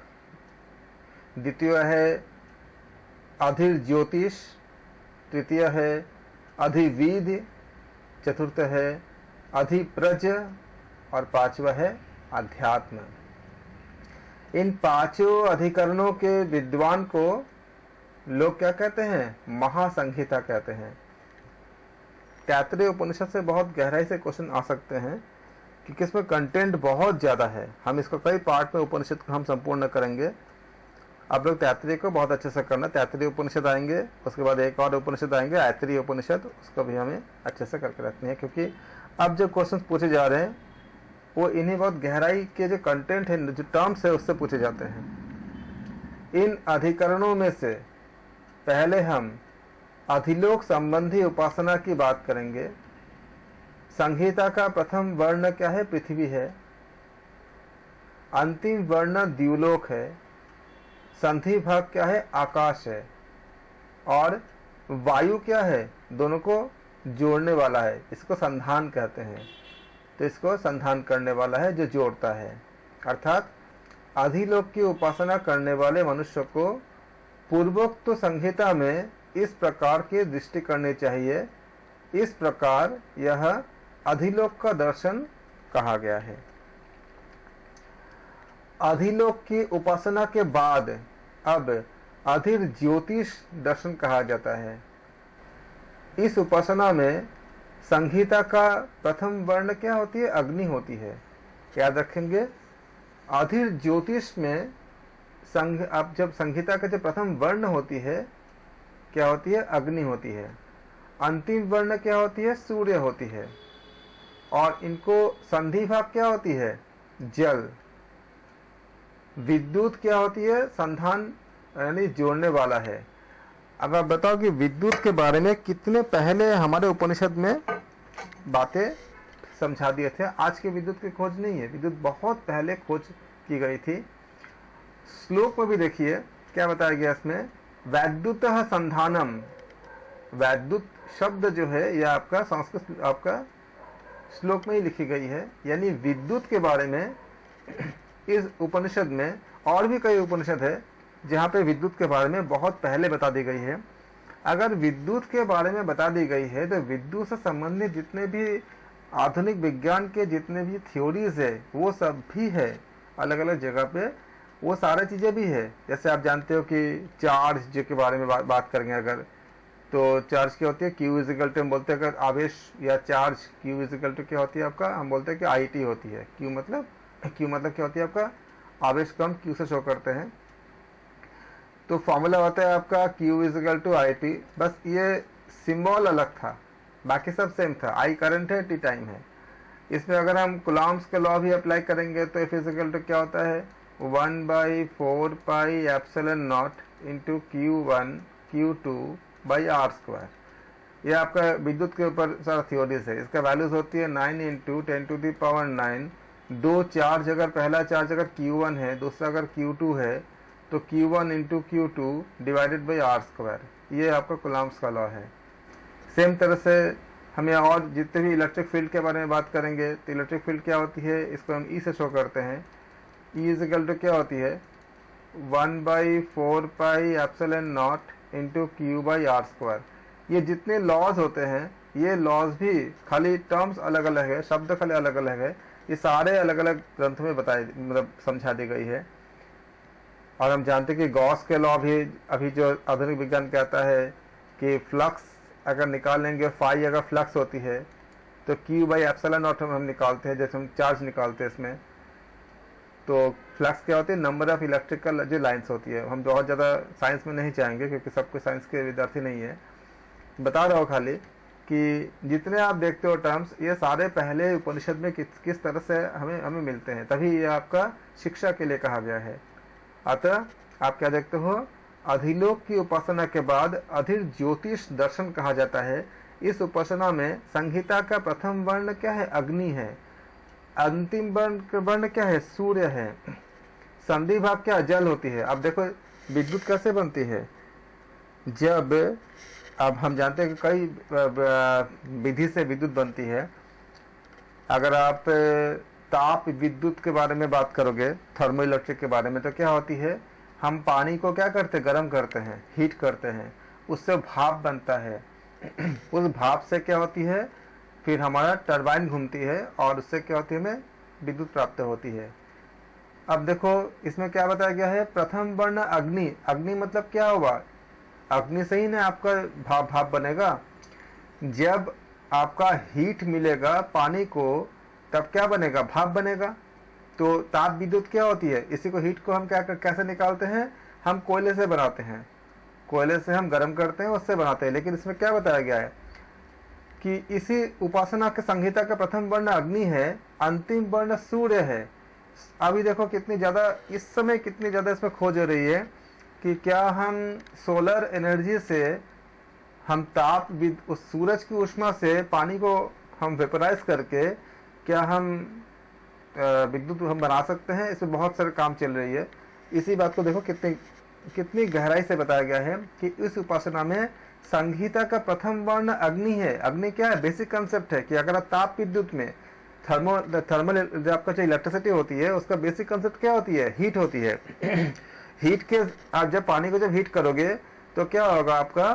द्वितीय है अधिज्योतिष, तृतीय है अधिविद, चतुर्थ है अधिप्रज और 5वां है अध्यात्म। इन 5 अधिकरणों के विद्वान को लोग क्या कहते हैं? महासंहिता कहते हैं। तैत्तिरीय उपनिषद से बहुत गहराई से क्वेश्चन आ सकते हैं क्योंकि इसमें कंटेंट बहुत ज़्यादा है। हम इसको कई पार्ट में उपनिषद को हम संपूर्ण करेंगे। आप लोग तैत्तिरीय को बहुत अच्छे से करना। तैत्तिरीय उपनिषद आएंगे, उसके बाद एक और उपनिषद आएंगे ऐत्तिरीय उपनिषद, उसको भी हमें अच्छे से करके रखनी है, क्योंकि अब जो क्वेश्चन पूछे जा रहे हैं वो इन्हीं बहुत गहराई के जो कंटेंट है, जो टर्म्स है, उससे पूछे जाते हैं। इन अधिकरणों में से पहले हम अधिलोक संबंधी उपासना की बात करेंगे। संहिता का प्रथम वर्ण क्या है? पृथ्वी है। अंतिम वर्ण द्युलोक है। संधि भाग क्या है? आकाश है। और वायु क्या है? दोनों को जोड़ने वाला है, इसको संधान कहते हैं। तो इसको संधान करने वाला है जो जोड़ता है। अर्थात अधिलोक की उपासना करने वाले मनुष्य को पूर्वोक्त संहिता में इस प्रकार की दृष्टि करनी चाहिए। इस प्रकार यह अधिलोक का दर्शन कहा गया है। अधिलोक की उपासना के बाद अब अधीर ज्योतिष दर्शन कहा जाता है। इस उपासना में संहिता का प्रथम वर्ण क्या होती है? अग्नि होती है। याद रखेंगे, अधीर ज्योतिष में अब जब संहिता का जो प्रथम वर्ण होती है क्या होती है? अग्नि होती है। अंतिम वर्ण क्या होती है? सूर्य होती है। और इनको संधि भाग क्या होती है? जल। विद्युत क्या होती है? संधान यानी जोड़ने वाला है। अब आप बताओ कि विद्युत के बारे में कितने पहले हमारे उपनिषद में बातें समझा दिए थे। आज के विद्युत की खोज नहीं है, विद्युत बहुत पहले खोज की गई थी। श्लोक में भी देखिए क्या बताया गया इसमें, वैद्युतः संधानम। वैद्युत शब्द जो है यह आपका संस्कृत आपका श्लोक में ही लिखी गई है। यानी विद्युत के बारे में इस उपनिषद में, और भी कई उपनिषद है जहाँ पे विद्युत के बारे में बहुत पहले बता दी गई है। अगर विद्युत के बारे में बता दी गई है तो विद्युत से संबंधित जितने भी आधुनिक विज्ञान के जितने भी थ्योरीज है वो सब भी है अलग अलग जगह पे, वो सारी चीज़ें भी है। जैसे आप जानते हो कि चार्ज जो के बारे में बात करेंगे अगर, तो चार्ज क्या होती है? Q इजिकल टू, हम बोलते हैं अगर आवेश या चार्ज Q इजिकल टू क्या होती है आपका, हम बोलते हैं कि IT होती है। Q मतलब क्या होती है आपका? आवेश को हम Q से शो करते हैं। तो फॉर्मूला होता है आपका Q इजिकल टू IT। बस ये सिंबल अलग था, बाकी सब सेम था। I करंट है, T टाइम है। इसमें अगर हम कूलॉम्स का लॉ भी अप्लाई करेंगे तो F इजिकल टू क्या होता है? 1/4 pi epsilon not into Q1 Q2 by R square. यह आपका विद्युत के ऊपर सारा थ्योरीज है। इसका वैल्यूज होती है 9 इंटू 10⁻⁹। दो चार्ज, अगर पहला चार्ज अगर Q1 है, दूसरा अगर Q2 है, तो Q1 into Q2 divided by R square. ये आपका कूलॉम्स का लॉ है। सेम तरह से हमें और जितने भी इलेक्ट्रिक फील्ड के बारे में बात करेंगे तो इलेक्ट्रिक फील्ड क्या होती है, इसको हम E से शो करते हैं। E इजिकल टू क्या होती है? 1/4 pi epsilon not into Q by R square. ये जितने लॉज होते हैं ये लॉज भी खाली टर्म्स अलग अलग है, शब्द खाली अलग अलग है, ये सारे अलग अलग ग्रंथ में बताए मतलब समझा दी गई है। और हम जानते हैं कि गॉस के लॉ भी अभी जो आधुनिक विज्ञान कहता है कि फ्लक्स अगर निकालेंगे, फाई अगर फ्लक्स होती है तो Q बाई एप्सिलॉन नॉट हम निकालते हैं। जैसे हम चार्ज निकालते हैं इसमें, तो फ्लक्स क्या होती है? नंबर ऑफ इलेक्ट्रिकल जो लाइंस होती है। हम बहुत ज़्यादा साइंस में नहीं जाएंगे क्योंकि सबको साइंस के विद्यार्थी नहीं है। बता रहा हूँ खाली कि जितने आप देखते हो टर्म्स, ये सारे पहले उपनिषद में किस तरह से हमें मिलते हैं, तभी ये आपका शिक्षा के लिए कहा गया है। अतः आप क्या देखते हो? अधिलोक की उपासना के बाद अधीर ज्योतिष दर्शन कहा जाता है। इस उपासना में संहिता का प्रथम वर्ण क्या है? अग्नि है। अंतिम वर्ण क्या है? सूर्य है। संधि भाग क्या? जल होती है। अब देखो विद्युत कैसे बनती है। जब अब हम जानते हैं कि कई विधि से विद्युत बनती है। अगर आप ताप विद्युत के बारे में बात करोगे, थर्मो इलेक्ट्रिक के बारे में, तो क्या होती है? हम पानी को क्या करते हैं? गर्म करते हैं, हीट करते हैं, उससे भाप बनता है। उस भाप से क्या होती है? फिर हमारा टरबाइन घूमती है और उससे क्या होती है? हमें विद्युत प्राप्त होती है। अब देखो इसमें क्या बताया गया है? प्रथम वर्ण अग्नि। अग्नि मतलब क्या हुआ? अग्नि से ही ना आपका भाप बनेगा। जब आपका हीट मिलेगा पानी को तब क्या बनेगा? भाप बनेगा। तो ताप विद्युत क्या होती है? इसी को हीट को हम कैसे निकालते हैं? हम कोयले से बनाते हैं, कोयले से हम गर्म करते हैं, उससे बनाते हैं। लेकिन इसमें क्या बताया गया है कि इसी उपासना के संहिता का प्रथम वर्ण अग्नि है, अंतिम वर्ण सूर्य है। अभी देखो कितनी ज्यादा इस समय कितनी ज्यादा इसमें खोज हो रही है कि क्या हम सोलर एनर्जी से हम ताप उस सूरज की ऊष्मा से पानी को हम वेपराइज करके क्या हम विद्युत हम बना सकते हैं। इसमें बहुत सारे काम चल रही है। इसी बात को देखो कितनी गहराई से बताया गया है कि इस उपासना में संहिता का प्रथम वर्ण अग्नि है। अग्नि क्या है? बेसिक कंसेप्ट है कि अगर आप ताप विद्युत में थर्मल जो आपका जो इलेक्ट्रिसिटी होती है उसका बेसिक कंसेप्ट क्या होती है? हीट होती है। हीट के आप जब पानी को जब हीट करोगे तो क्या होगा? आपका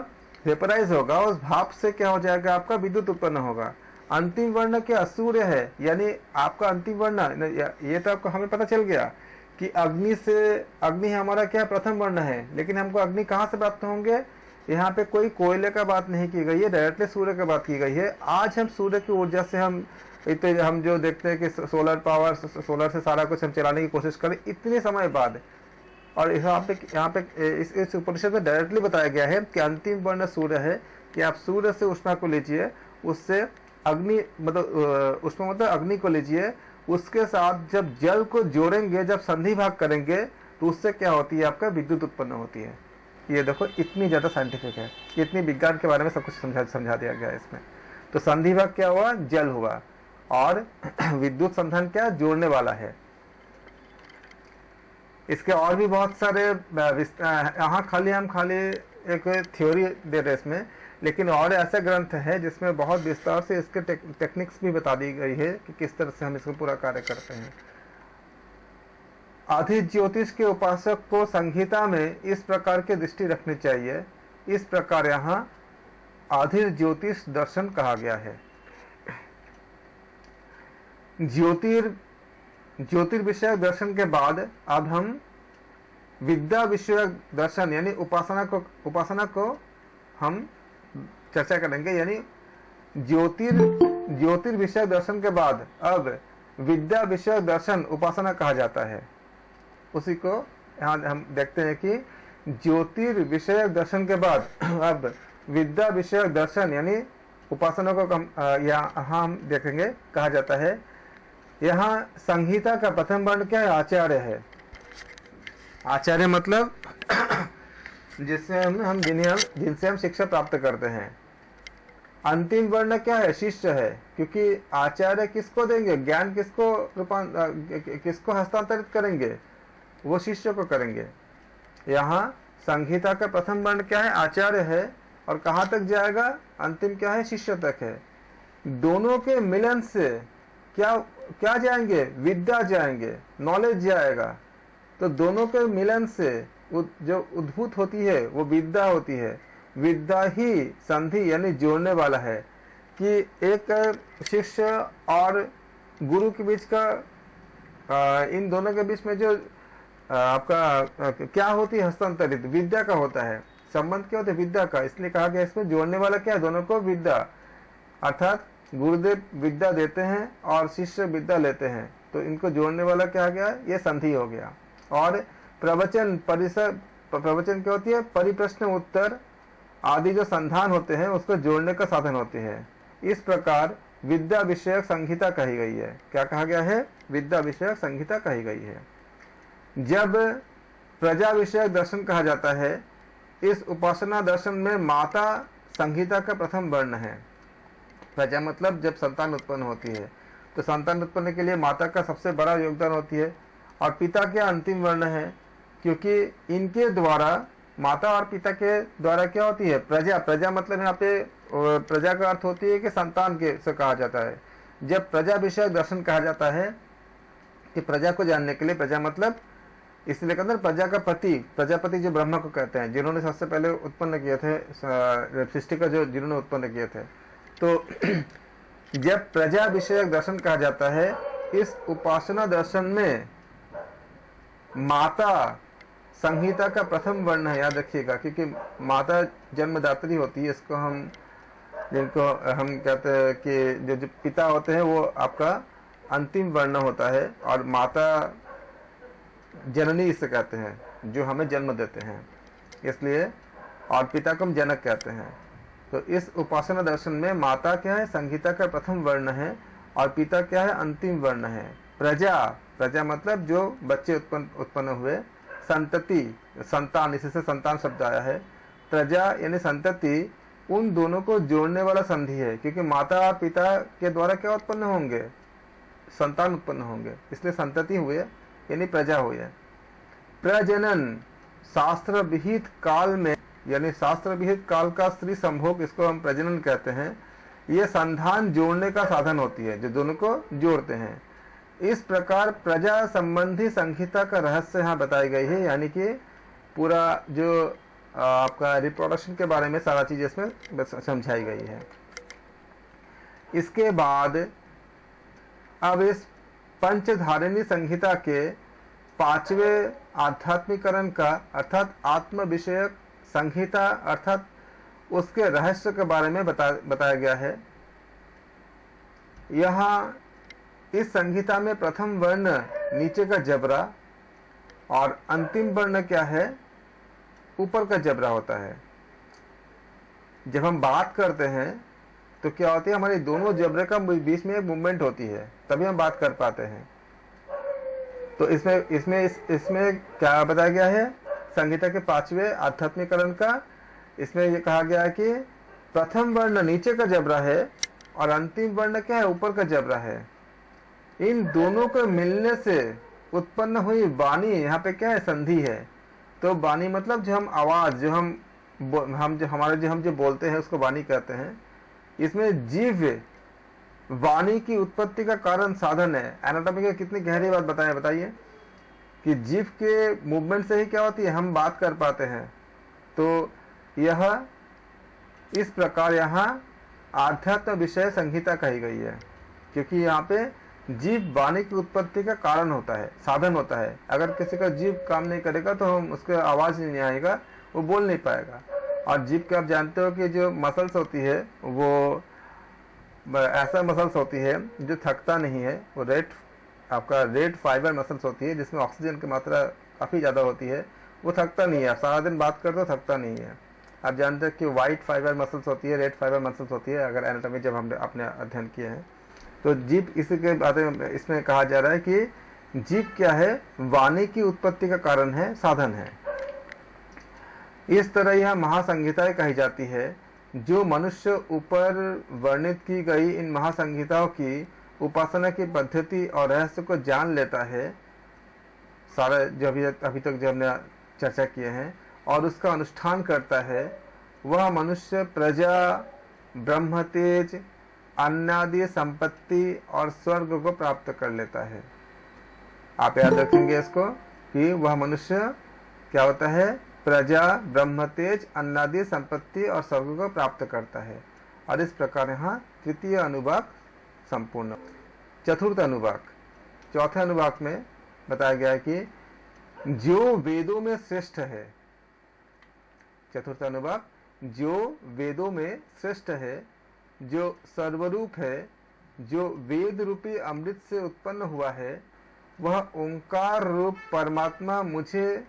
वेपराइज होगा, उस भाप से क्या हो जाएगा? आपका विद्युत उत्पन्न होगा। अंतिम वर्ण क्या? सूर्य है। यानी आपका अंतिम वर्ण, ये तो आपको हमें पता चल गया कि अग्नि हमारा क्या प्रथम वर्ण है, लेकिन हमको अग्नि कहाँ से प्राप्त होंगे? यहाँ पे कोई कोयले का बात नहीं की गई है, डायरेक्टली सूर्य की बात की गई है। आज हम सूर्य की ऊर्जा से हम जो देखते हैं कि सोलर पावर, सोलर से सारा कुछ हम चलाने की कोशिश करें इतने समय बाद, और यहाँ पे इस उपनिषद में डायरेक्टली बताया गया है कि अंतिम वर्ण सूर्य है, कि आप सूर्य से उष्णा को लीजिए, उससे अग्नि मतलब उष्मा मतलब अग्नि को लीजिए, उसके साथ जब जल को जोड़ेंगे, जब संधि भाग करेंगे, तो उससे क्या होती है? आपका विद्युत उत्पन्न होती है। ये देखो इतनी ज़्यादा साइंटिफिक है, इतनी विज्ञान के बारे में सब कुछ समझा दिया गया है इसमें। तो संधि भाग क्या हुआ? जल हुआ, और विद्युत संधान क्या? जोड़ने वाला है। इसके और भी बहुत सारे यहाँ खाली एक थ्योरी दे रहे इसमें, लेकिन और ऐसे ग्रंथ है जिसमें बहुत विस्तार से इसके टेक्निक्स भी बता दी गई है कि किस तरह से हम इसको पूरा कार्य करते हैं। आधि ज्योतिष के उपासक को संहिता में इस प्रकार की दृष्टि रखनी चाहिए। इस प्रकार यहाँ आधि ज्योतिष दर्शन कहा गया है। ज्योतिर्विषयक दर्शन के बाद अब हम विद्या विषयक दर्शन यानी उपासना को हम चर्चा करेंगे। यानी ज्योतिर्विषयक दर्शन के बाद अब विद्या विषयक दर्शन उपासना कहा जाता है। उसी को यहाँ हम देखते हैं कि ज्योतिर्विषयक दर्शन के बाद अब विद्या विषयक दर्शन यानी उपासना को यहाँ हम देखेंगे कहा जाता है। यहाँ संहिता का प्रथम वर्ण क्या है? आचार्य है। आचार्य मतलब जिनसे हम शिक्षा प्राप्त करते हैं। अंतिम वर्ण क्या है? शिष्य है, क्योंकि आचार्य किसको देंगे? ज्ञान किसको हस्तांतरित करेंगे? वो शिष्य को करेंगे। यहाँ संहिता का प्रथम वर्ण क्या है? आचार्य है, और कहाँ तक जाएगा? अंतिम क्या है? शिष्य तक है। दोनों के मिलन से क्या जाएंगे? विद्या जाएंगे, नॉलेज जाएगा। तो दोनों के मिलन से जो उद्भूत होती है वो विद्या होती है। विद्या ही संधि यानी जोड़ने वाला है, कि एक शिष्य और गुरु के बीच का इन दोनों के बीच में जो आपका क्या होती है? हस्तांतरित विद्या का होता है। संबंध क्या होता है? विद्या का। इसलिए कहा गया इसमें जोड़ने वाला क्या है? दोनों को विद्या, अर्थात गुरुदेव विद्या देते हैं और शिष्य विद्या लेते हैं, तो इनको जोड़ने वाला क्या गया? ये संधि हो गया। और प्रवचन क्या होती है? परिप्रश्न उत्तर आदि जो संधान होते हैं उसको जोड़ने का साधन होते हैं। इस प्रकार विद्या विषयक संहिता कही गई है। क्या कहा गया है? विद्या विषयक संहिता कही गई है। जब प्रजा विषयक दर्शन कहा जाता है, इस उपासना दर्शन में माता संहिता का प्रथम वर्ण है। प्रजा मतलब जब संतान उत्पन्न होती है, तो संतान उत्पन्न के लिए माता का सबसे बड़ा योगदान होती है। और पिता क्या? अंतिम वर्ण है, क्योंकि इनके द्वारा, माता और पिता के द्वारा क्या होती है? प्रजा मतलब यहाँ पे प्रजा का अर्थ होती है कि संतान के से कहा जाता है। जब प्रजा विषयक दर्शन कहा जाता है कि प्रजा को जानने के लिए, प्रजा मतलब इसलिए कहते हैं प्रजा का पति, प्रजापति जो ब्रह्मा को कहते हैं, जिन्होंने सबसे पहले उत्पन्न किए थे सृष्टि का, जो जिन्होंने उत्पन्न किए थे। तो जब प्रजा विषयक दर्शन कहा जाता है, इस उपासना दर्शन में माता संहिता का प्रथम वर्ण है। याद रखिएगा, क्योंकि माता जन्मदात्री होती है। जिनको हम कहते हैं कि जो पिता होते हैं वो आपका अंतिम वर्ण होता है, और माता जननी इसे कहते हैं, जो हमें जन्म देते हैं, इसलिए। और पिता को हम जनक कहते हैं। तो इस उपासना दर्शन में माता क्या है? संहिता का प्रथम वर्ण है, और पिता क्या है? अंतिम वर्ण है। प्रजा मतलब जो बच्चे उत्पन्न हुए। संतति, संतान, इससे संतान शब्द आया है। प्रजा यानी संतति, उन दोनों को जोड़ने वाला संधि है, क्योंकि माता और पिता के द्वारा क्या उत्पन्न होंगे? संतान उत्पन्न होंगे, इसलिए संतति हुए यानी प्रजा हुई है। प्रजनन शास्त्र विहित काल में, यानी शास्त्र विहित काल का स्त्री संभोग, इसको हम प्रजनन कहते हैं। ये संधान जोड़ने का साधन होती है, जो दोनों को जोड़ते हैं। इस प्रकार प्रजा संबंधी संहिता का रहस्य यहाँ बताई गई है, यानी कि पूरा जो आपका रिप्रोडक्शन के बारे में सारा चीज इसमें समझाई गई है। इसके बाद अब इस पंचधारिणी संहिता के पांचवें आध्यात्मिकरण का अर्थात आत्म विषयक संहिता अर्थात उसके रहस्य के बारे में बताया गया है। यहाँ इस संहिता में प्रथम वर्ण नीचे का जबरा और अंतिम वर्ण क्या है, ऊपर का जबरा होता है। जब हम बात करते हैं तो क्या होती है, हमारे दोनों जबरे का बीच में एक मूवमेंट होती है, तभी हम बात कर पाते हैं। तो इसमें क्या बताया गया है, संहिता के पांचवें आध्यात्मिकरण का इसमें ये कहा गया है कि प्रथम वर्ण नीचे का जबरा है और अंतिम वर्ण क्या है, ऊपर का जबरा है। इन दोनों के मिलने से उत्पन्न हुई वाणी, यहाँ पे क्या है, संधि है। तो वाणी मतलब जो हम आवाज जो हम जो बोलते हैं उसको वाणी कहते हैं। इसमें जीव वाणी की उत्पत्ति का कारण साधन है। एनाटॉमी की कितनी गहरी बात बताइए कि जीव के मूवमेंट से ही क्या होती है, हम बात कर पाते हैं। तो यह इस प्रकार यहाँ आध्यात्म विषय संहिता कही गई है, क्योंकि यहाँ पे जीव वाणी की उत्पत्ति का कारण होता है, साधन होता है। अगर किसी का जीव काम नहीं करेगा तो हम उसके आवाज नहीं आएगा, वो बोल नहीं पाएगा। और जीव के आप जानते हो कि जो मसल्स होती है वो ऐसा मसल्स होती है जो थकता नहीं है। वो रेड फाइबर मसल्स होती है जिसमें ऑक्सीजन की मात्रा काफ़ी ज़्यादा होती है, वो थकता नहीं है। सारा दिन बात करते तो थकता नहीं है। आप जानते हैं कि वाइट फाइबर मसल्स होती है, रेड फाइबर मसल्स होती है, अगर एनाटॉमी जब हमने अपने अध्ययन किए हैं। तो जीव इसी के बारे में इसमें कहा जा रहा है कि जीव क्या है, वाणी की उत्पत्ति का कारण है, साधन है। इस तरह यह महासंहिताएं कही जाती है। जो मनुष्य ऊपर वर्णित की गई इन महासंहिताओं की उपासना की पद्धति और रहस्य को जान लेता है, सारा जो अभी तक जो हमने चर्चा किए हैं, और उसका अनुष्ठान करता है, वह मनुष्य प्रजा, ब्रह्म तेज, अन्नादि संपत्ति और स्वर्ग को प्राप्त कर लेता है। आप याद रखेंगे इसको कि वह मनुष्य क्या होता है, प्रजा, ब्रह्म तेज, अन्नादि संपत्ति और स्वर्ग को प्राप्त करता है। और इस प्रकार यहाँ तृतीय अनुभाग संपूर्ण। चतुर्थ अनुभाग, चौथे अनुभाग में बताया गया है कि जो वेदों में श्रेष्ठ है। चतुर्थ अनुभाग, जो वेदों में श्रेष्ठ है, जो सर्वरूप है, जो वेद रूपी अमृत से उत्पन्न हुआ है, वह ओंकार रूप परमात्मा मुझे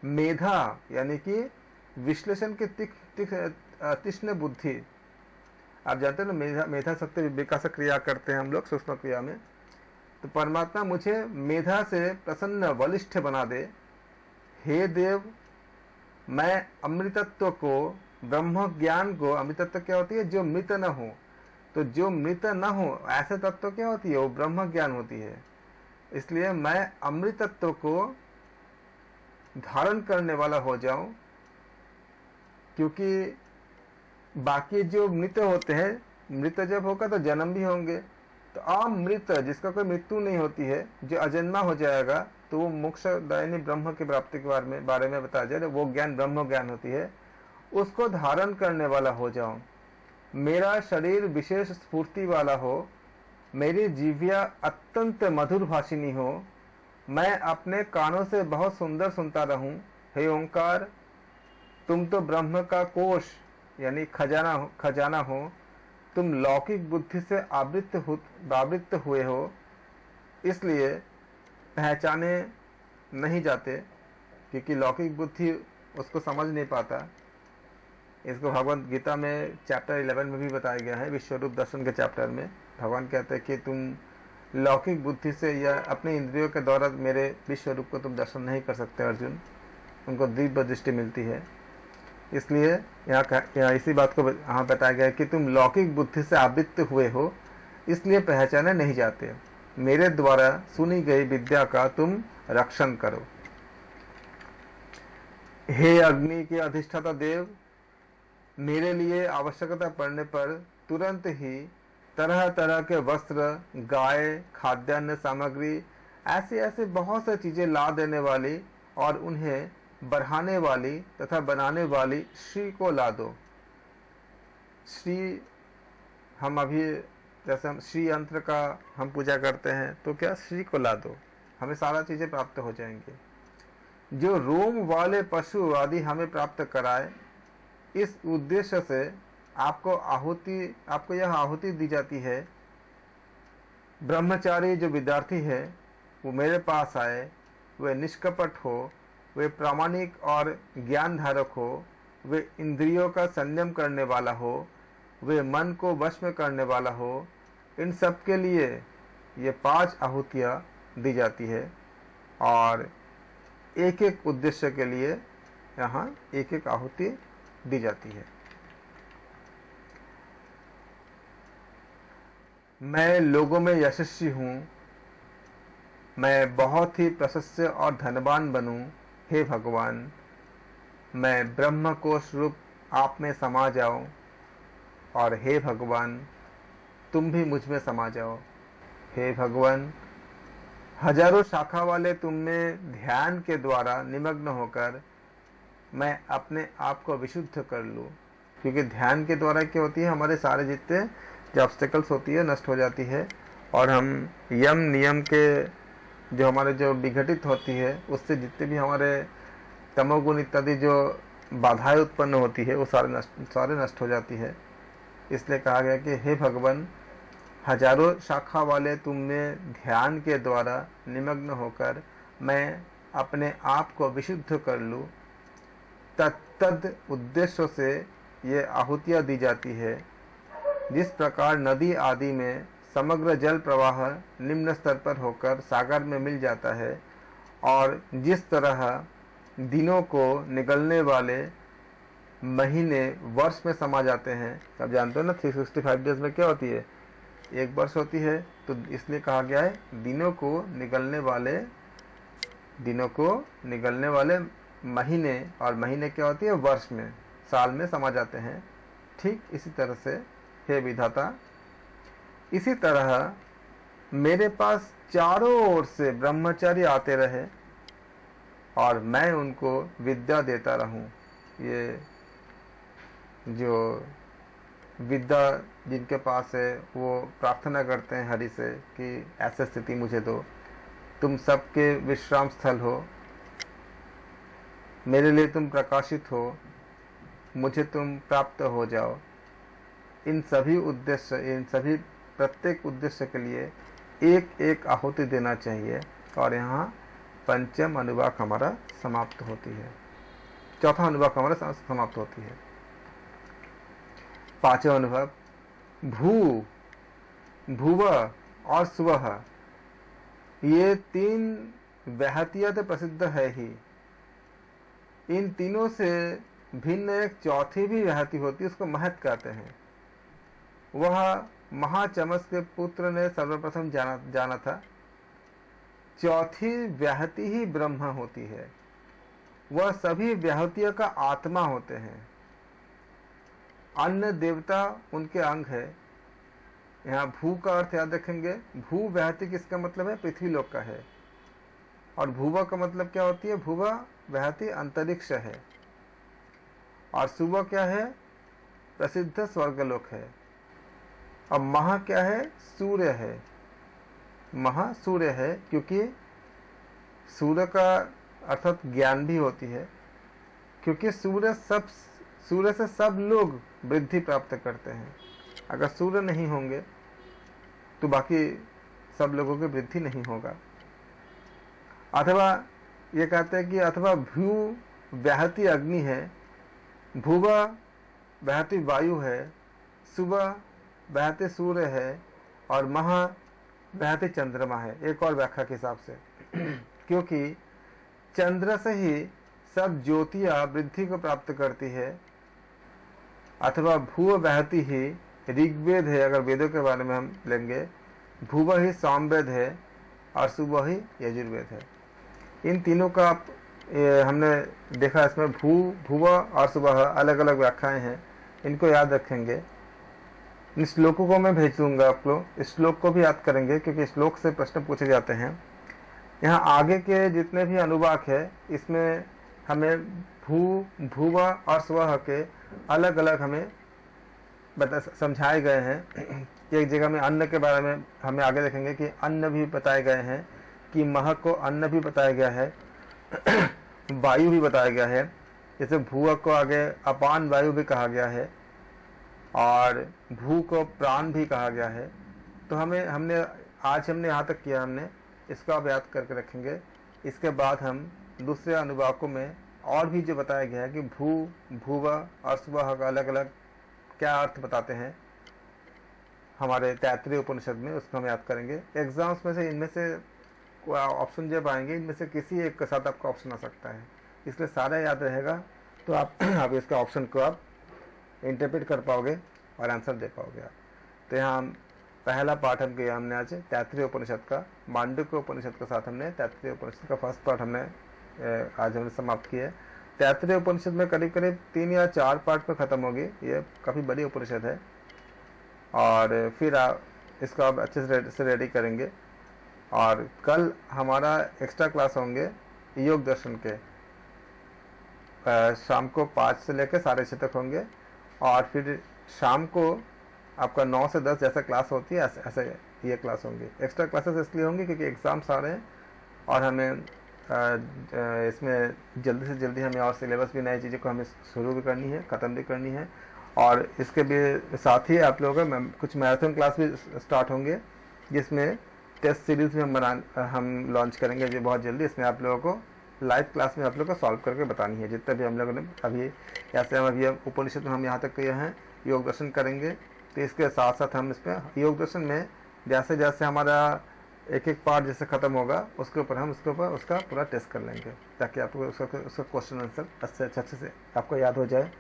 मेधा यानी कि विश्लेषण की तीक्ष्ण बुद्धि, आप जानते हैं ना, मेधा शक्ति विकास क्रिया करते हैं हम लोग सूक्ष्म क्रिया में। तो परमात्मा मुझे मेधा से प्रसन्न बलिष्ठ बना दे। हे देव, मैं अमृतत्व को, ब्रह्म ज्ञान को, अमृतत्व क्या होती है, जो मृत न हो। तो जो मृत न हो ऐसे तत्व क्या होती है, वो ब्रह्म ज्ञान होती है। इसलिए मैं अमृतत्व को धारण करने वाला हो जाऊं, क्योंकि बाकी जो मृत होते हैं, मृत जब होगा तो जन्म भी होंगे। तो अमृत जिसका कोई मृत्यु नहीं होती है, जो अजन्मा हो जाएगा, तो वो मोक्ष दायिनी ब्रह्म की प्राप्ति के बारे में बताया जाए, वो ज्ञान ब्रह्म ज्ञान होती है, उसको धारण करने वाला हो जाऊं। मेरा शरीर विशेष स्फूर्ति वाला हो, मेरी जीविया अत्यंत मधुर भाषिनी हो, मैं अपने कानों से बहुत सुंदर सुनता रहूं। हे ओंकार, तुम तो ब्रह्म का कोश यानी खजाना हो। तुम लौकिक बुद्धि से आवृत्त हुए हो, इसलिए पहचाने नहीं जाते, क्योंकि लौकिक बुद्धि उसको समझ नहीं पाता। इसको भगवद गीता में चैप्टर 11 में भी बताया गया है। विश्वरूप दर्शन के चैप्टर में भगवान कहते हैं कि तुम लौकिक बुद्धि से या अपने इंद्रियों के द्वारा मेरे विश्व रूप को तुम दर्शन नहीं कर सकते अर्जुन, उनको दिव्य दृष्टि मिलती है। इसलिए यहाँ इसी बात को यहाँ बताया गया है कि तुम लौकिक बुद्धि से आवृत्त हुए हो, इसलिए पहचाने नहीं जाते। मेरे द्वारा सुनी गई विद्या का तुम रक्षण करो। हे अग्नि के अधिष्ठाता देव, मेरे लिए आवश्यकता पड़ने पर तुरंत ही तरह तरह के वस्त्र, गाय, खाद्यान्न सामग्री, ऐसी बहुत सी चीजें ला देने वाली और उन्हें बढ़ाने वाली तथा बनाने वाली श्री को ला दो। श्री, हम अभी जैसे हम श्री यंत्र का हम पूजा करते हैं, तो क्या श्री को ला दो। हमें सारा चीज़ें प्राप्त हो जाएंगे। जो रोम वाले पशु आदि हमें प्राप्त कराए, इस उद्देश्य से आपको यह आहुति दी जाती है। ब्रह्मचारी जो विद्यार्थी है वो मेरे पास आए, वे निष्कपट हो, वे प्रामाणिक और ज्ञान धारक हो, वे इंद्रियों का संयम करने वाला हो, वे मन को वश में करने वाला हो। इन सब के लिए ये 5 आहुतियाँ दी जाती है और एक एक उद्देश्य के लिए यहाँ एक एक आहुति दी जाती है। मैं लोगों में यशस्वी हूँ, मैं बहुत ही प्रशस्त और धनवान बनूं, हे भगवान। मैं ब्रह्म कोश रूप आप में समा जाऊं और हे भगवान तुम भी मुझ में समा जाओ। हे भगवान, हजारों शाखा वाले तुम में ध्यान के द्वारा निमग्न होकर मैं अपने आप को विशुद्ध कर लूँ। क्योंकि ध्यान के द्वारा क्या होती है, हमारे सारे जितने जो ऑब्स्टेकल्स होती है नष्ट हो जाती है और हम यम नियम के जो हमारे जो विघटित होती है उससे जितने भी हमारे तमोगुण इत्यादि जो बाधाएं उत्पन्न होती है वो सारे नष्ट हो जाती है। इसलिए कहा गया कि हे भगवान, हजारों शाखा वाले तुम में ध्यान के द्वारा निमग्न होकर मैं अपने आप को विशुद्ध कर लूँ। तद उद्देश्यों से ये आहुतियाँ दी जाती है। जिस प्रकार नदी आदि में समग्र जल प्रवाह निम्न स्तर पर होकर सागर में मिल जाता है और जिस तरह दिनों को निगलने वाले महीने वर्ष में समा जाते हैं। आप जानते हो ना 365 डेज में क्या होती है, एक वर्ष होती है। तो इसलिए कहा गया है दिनों को निगलने वाले महीने, और महीने क्या होती है, वर्ष में, साल में समा जाते हैं। ठीक इसी तरह से हे विधाता, इसी तरह मेरे पास चारों ओर से ब्रह्मचारी आते रहे और मैं उनको विद्या देता रहूं। ये जो विद्या जिनके पास है वो प्रार्थना करते हैं हरि से कि ऐसी स्थिति मुझे दो, तुम सबके विश्राम स्थल हो, मेरे लिए तुम प्रकाशित हो, मुझे तुम प्राप्त हो जाओ। इन सभी प्रत्येक उद्देश्य के लिए एक एक आहुति देना चाहिए। और यहाँ पंचम अनुवाक हमारा समाप्त होती है, चौथा अनुवाक हमारा समाप्त होती है। पांचवा अनुभव, भूव और स्वः, ये 3 व्याहतियाँ तो प्रसिद्ध है ही। इन तीनों से भिन्न एक चौथी भी व्याहति होती है, उसको महत कहते हैं। वह महाचमस के पुत्र ने सर्वप्रथम जाना था। चौथी व्याहति ही ब्रह्म होती है, वह सभी व्याहतियों का आत्मा होते हैं। अन्य देवता उनके अंग है। यहाँ भू का अर्थ याद रखेंगे, भू व्याहति किसका मतलब है, पृथ्वी लोक का है। और भूवा का मतलब क्या होती है, भूवा व्याहति अंतरिक्ष है। और सुबह क्या है, प्रसिद्ध स्वर्गलोक है। अब महा क्या है, सूर्य है। महा सूर्य है क्योंकि सूर्य का अर्थात ज्ञान भी होती है, क्योंकि सूर्य से सब लोग वृद्धि प्राप्त करते हैं। अगर सूर्य नहीं होंगे तो बाकी सब लोगों की वृद्धि नहीं होगा। अथवा ये कहते हैं कि अथवा भू व्याहति अग्नि है, भूवा व्याहति वायु है, सुबह व्याहति सूर्य है और महा व्याहति चंद्रमा है, एक और व्याख्या के हिसाब से। क्योंकि चंद्र से ही सब ज्योतियां वृद्धि को प्राप्त करती है। अथवा भूव व्याहति ही ऋग्वेद है, अगर वेदों के बारे में हम लेंगे, भूव ही सामवेद है और सुबह ही यजुर्वेद है। इन तीनों का हमने देखा, इसमें भूव और सुबह अलग अलग व्याख्याएं हैं, इनको याद रखेंगे। इन श्लोकों को मैं भेज दूंगा, आप लोग इस श्लोक को भी याद करेंगे क्योंकि श्लोक से प्रश्न पूछे जाते हैं। यहाँ आगे के जितने भी अनुवाक है इसमें हमें भूव और स्वः के अलग अलग हमें समझाए गए हैं। एक जगह में अन्न के बारे में हमें आगे देखेंगे कि अन्न भी बताए गए हैं कि मह को अन्न भी बताया गया है, वायु भी बताया गया है, जैसे भूअ को आगे अपान वायु भी कहा गया है और भू को प्राण भी कहा गया है। तो हमने हमने यहाँ तक किया, हमने इसको आप याद करके रखेंगे। इसके बाद हम दूसरे अनुवाकों में और भी जो बताया गया है कि भू, भूव और स्वः का अलग अलग क्या अर्थ बताते हैं हमारे तैत्तिरीय उपनिषद में, उसको हम याद करेंगे। एग्जाम्स में से इनमें से ऑप्शन जब आएंगे इनमें से किसी एक के साथ आपका ऑप्शन आ सकता है, इसलिए सारा याद रहेगा तो आप इसका ऑप्शन को आप इंटरप्रेट कर पाओगे और आंसर दे पाओगे आप। तो यहाँ हम पहला पार्ट हम किया हमने आज तैत्तिरीय उपनिषद का, मांडुक्य उपनिषद के साथ हमने तैत्तिरीय उपनिषद का फर्स्ट पार्ट आज हमने समाप्त किया है। तैत्तिरीय उपनिषद में करीब करीब 3 या 4 पार्ट में ख़त्म होगी, ये काफ़ी बड़ी उपनिषद है और फिर इसको आप अच्छे से रेडी करेंगे। और कल हमारा एक्स्ट्रा क्लास होंगे योग दर्शन के, शाम को 5 से लेकर 6:30 तक होंगे और फिर शाम को आपका 9 से 10 जैसा क्लास होती है ऐसे ये क्लास होंगी। एक्स्ट्रा क्लासेस इसलिए होंगी क्योंकि एग्ज़ाम्स आ रहे हैं और हमें इसमें जल्दी से जल्दी हमें और सिलेबस भी नई चीज़ों को हमें शुरू भी करनी है, ख़त्म भी करनी है। और इसके भी साथ ही आप लोगों का कुछ मैराथन क्लास भी स्टार्ट होंगे जिसमें टेस्ट सीरीज़ भी हम लॉन्च करेंगे जो बहुत जल्दी। इसमें आप लोगों को लाइव क्लास में आप लोगों को सॉल्व करके बतानी है जितने भी हम लोगों ने अभी ऐसे हम अभी उपनिषद में हम यहाँ तक किए हैं, योग दर्शन करेंगे। तो इसके साथ साथ हम इस पर योग दर्शन में जैसे जैसे हमारा एक एक पार्ट जैसे ख़त्म होगा उसके ऊपर हम उसका पूरा टेस्ट कर लेंगे ताकि आपको उसका क्वेश्चन आंसर अच्छे से आपको याद हो जाए।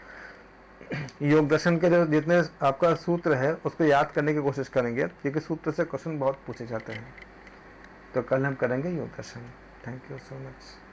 योग दर्शन के जो जितने आपका सूत्र है उस पर याद करने की कोशिश करेंगे क्योंकि सूत्र से क्वेश्चन बहुत पूछे जाते हैं। तो कल हम करेंगे Yoga Darshan. Thank you so much.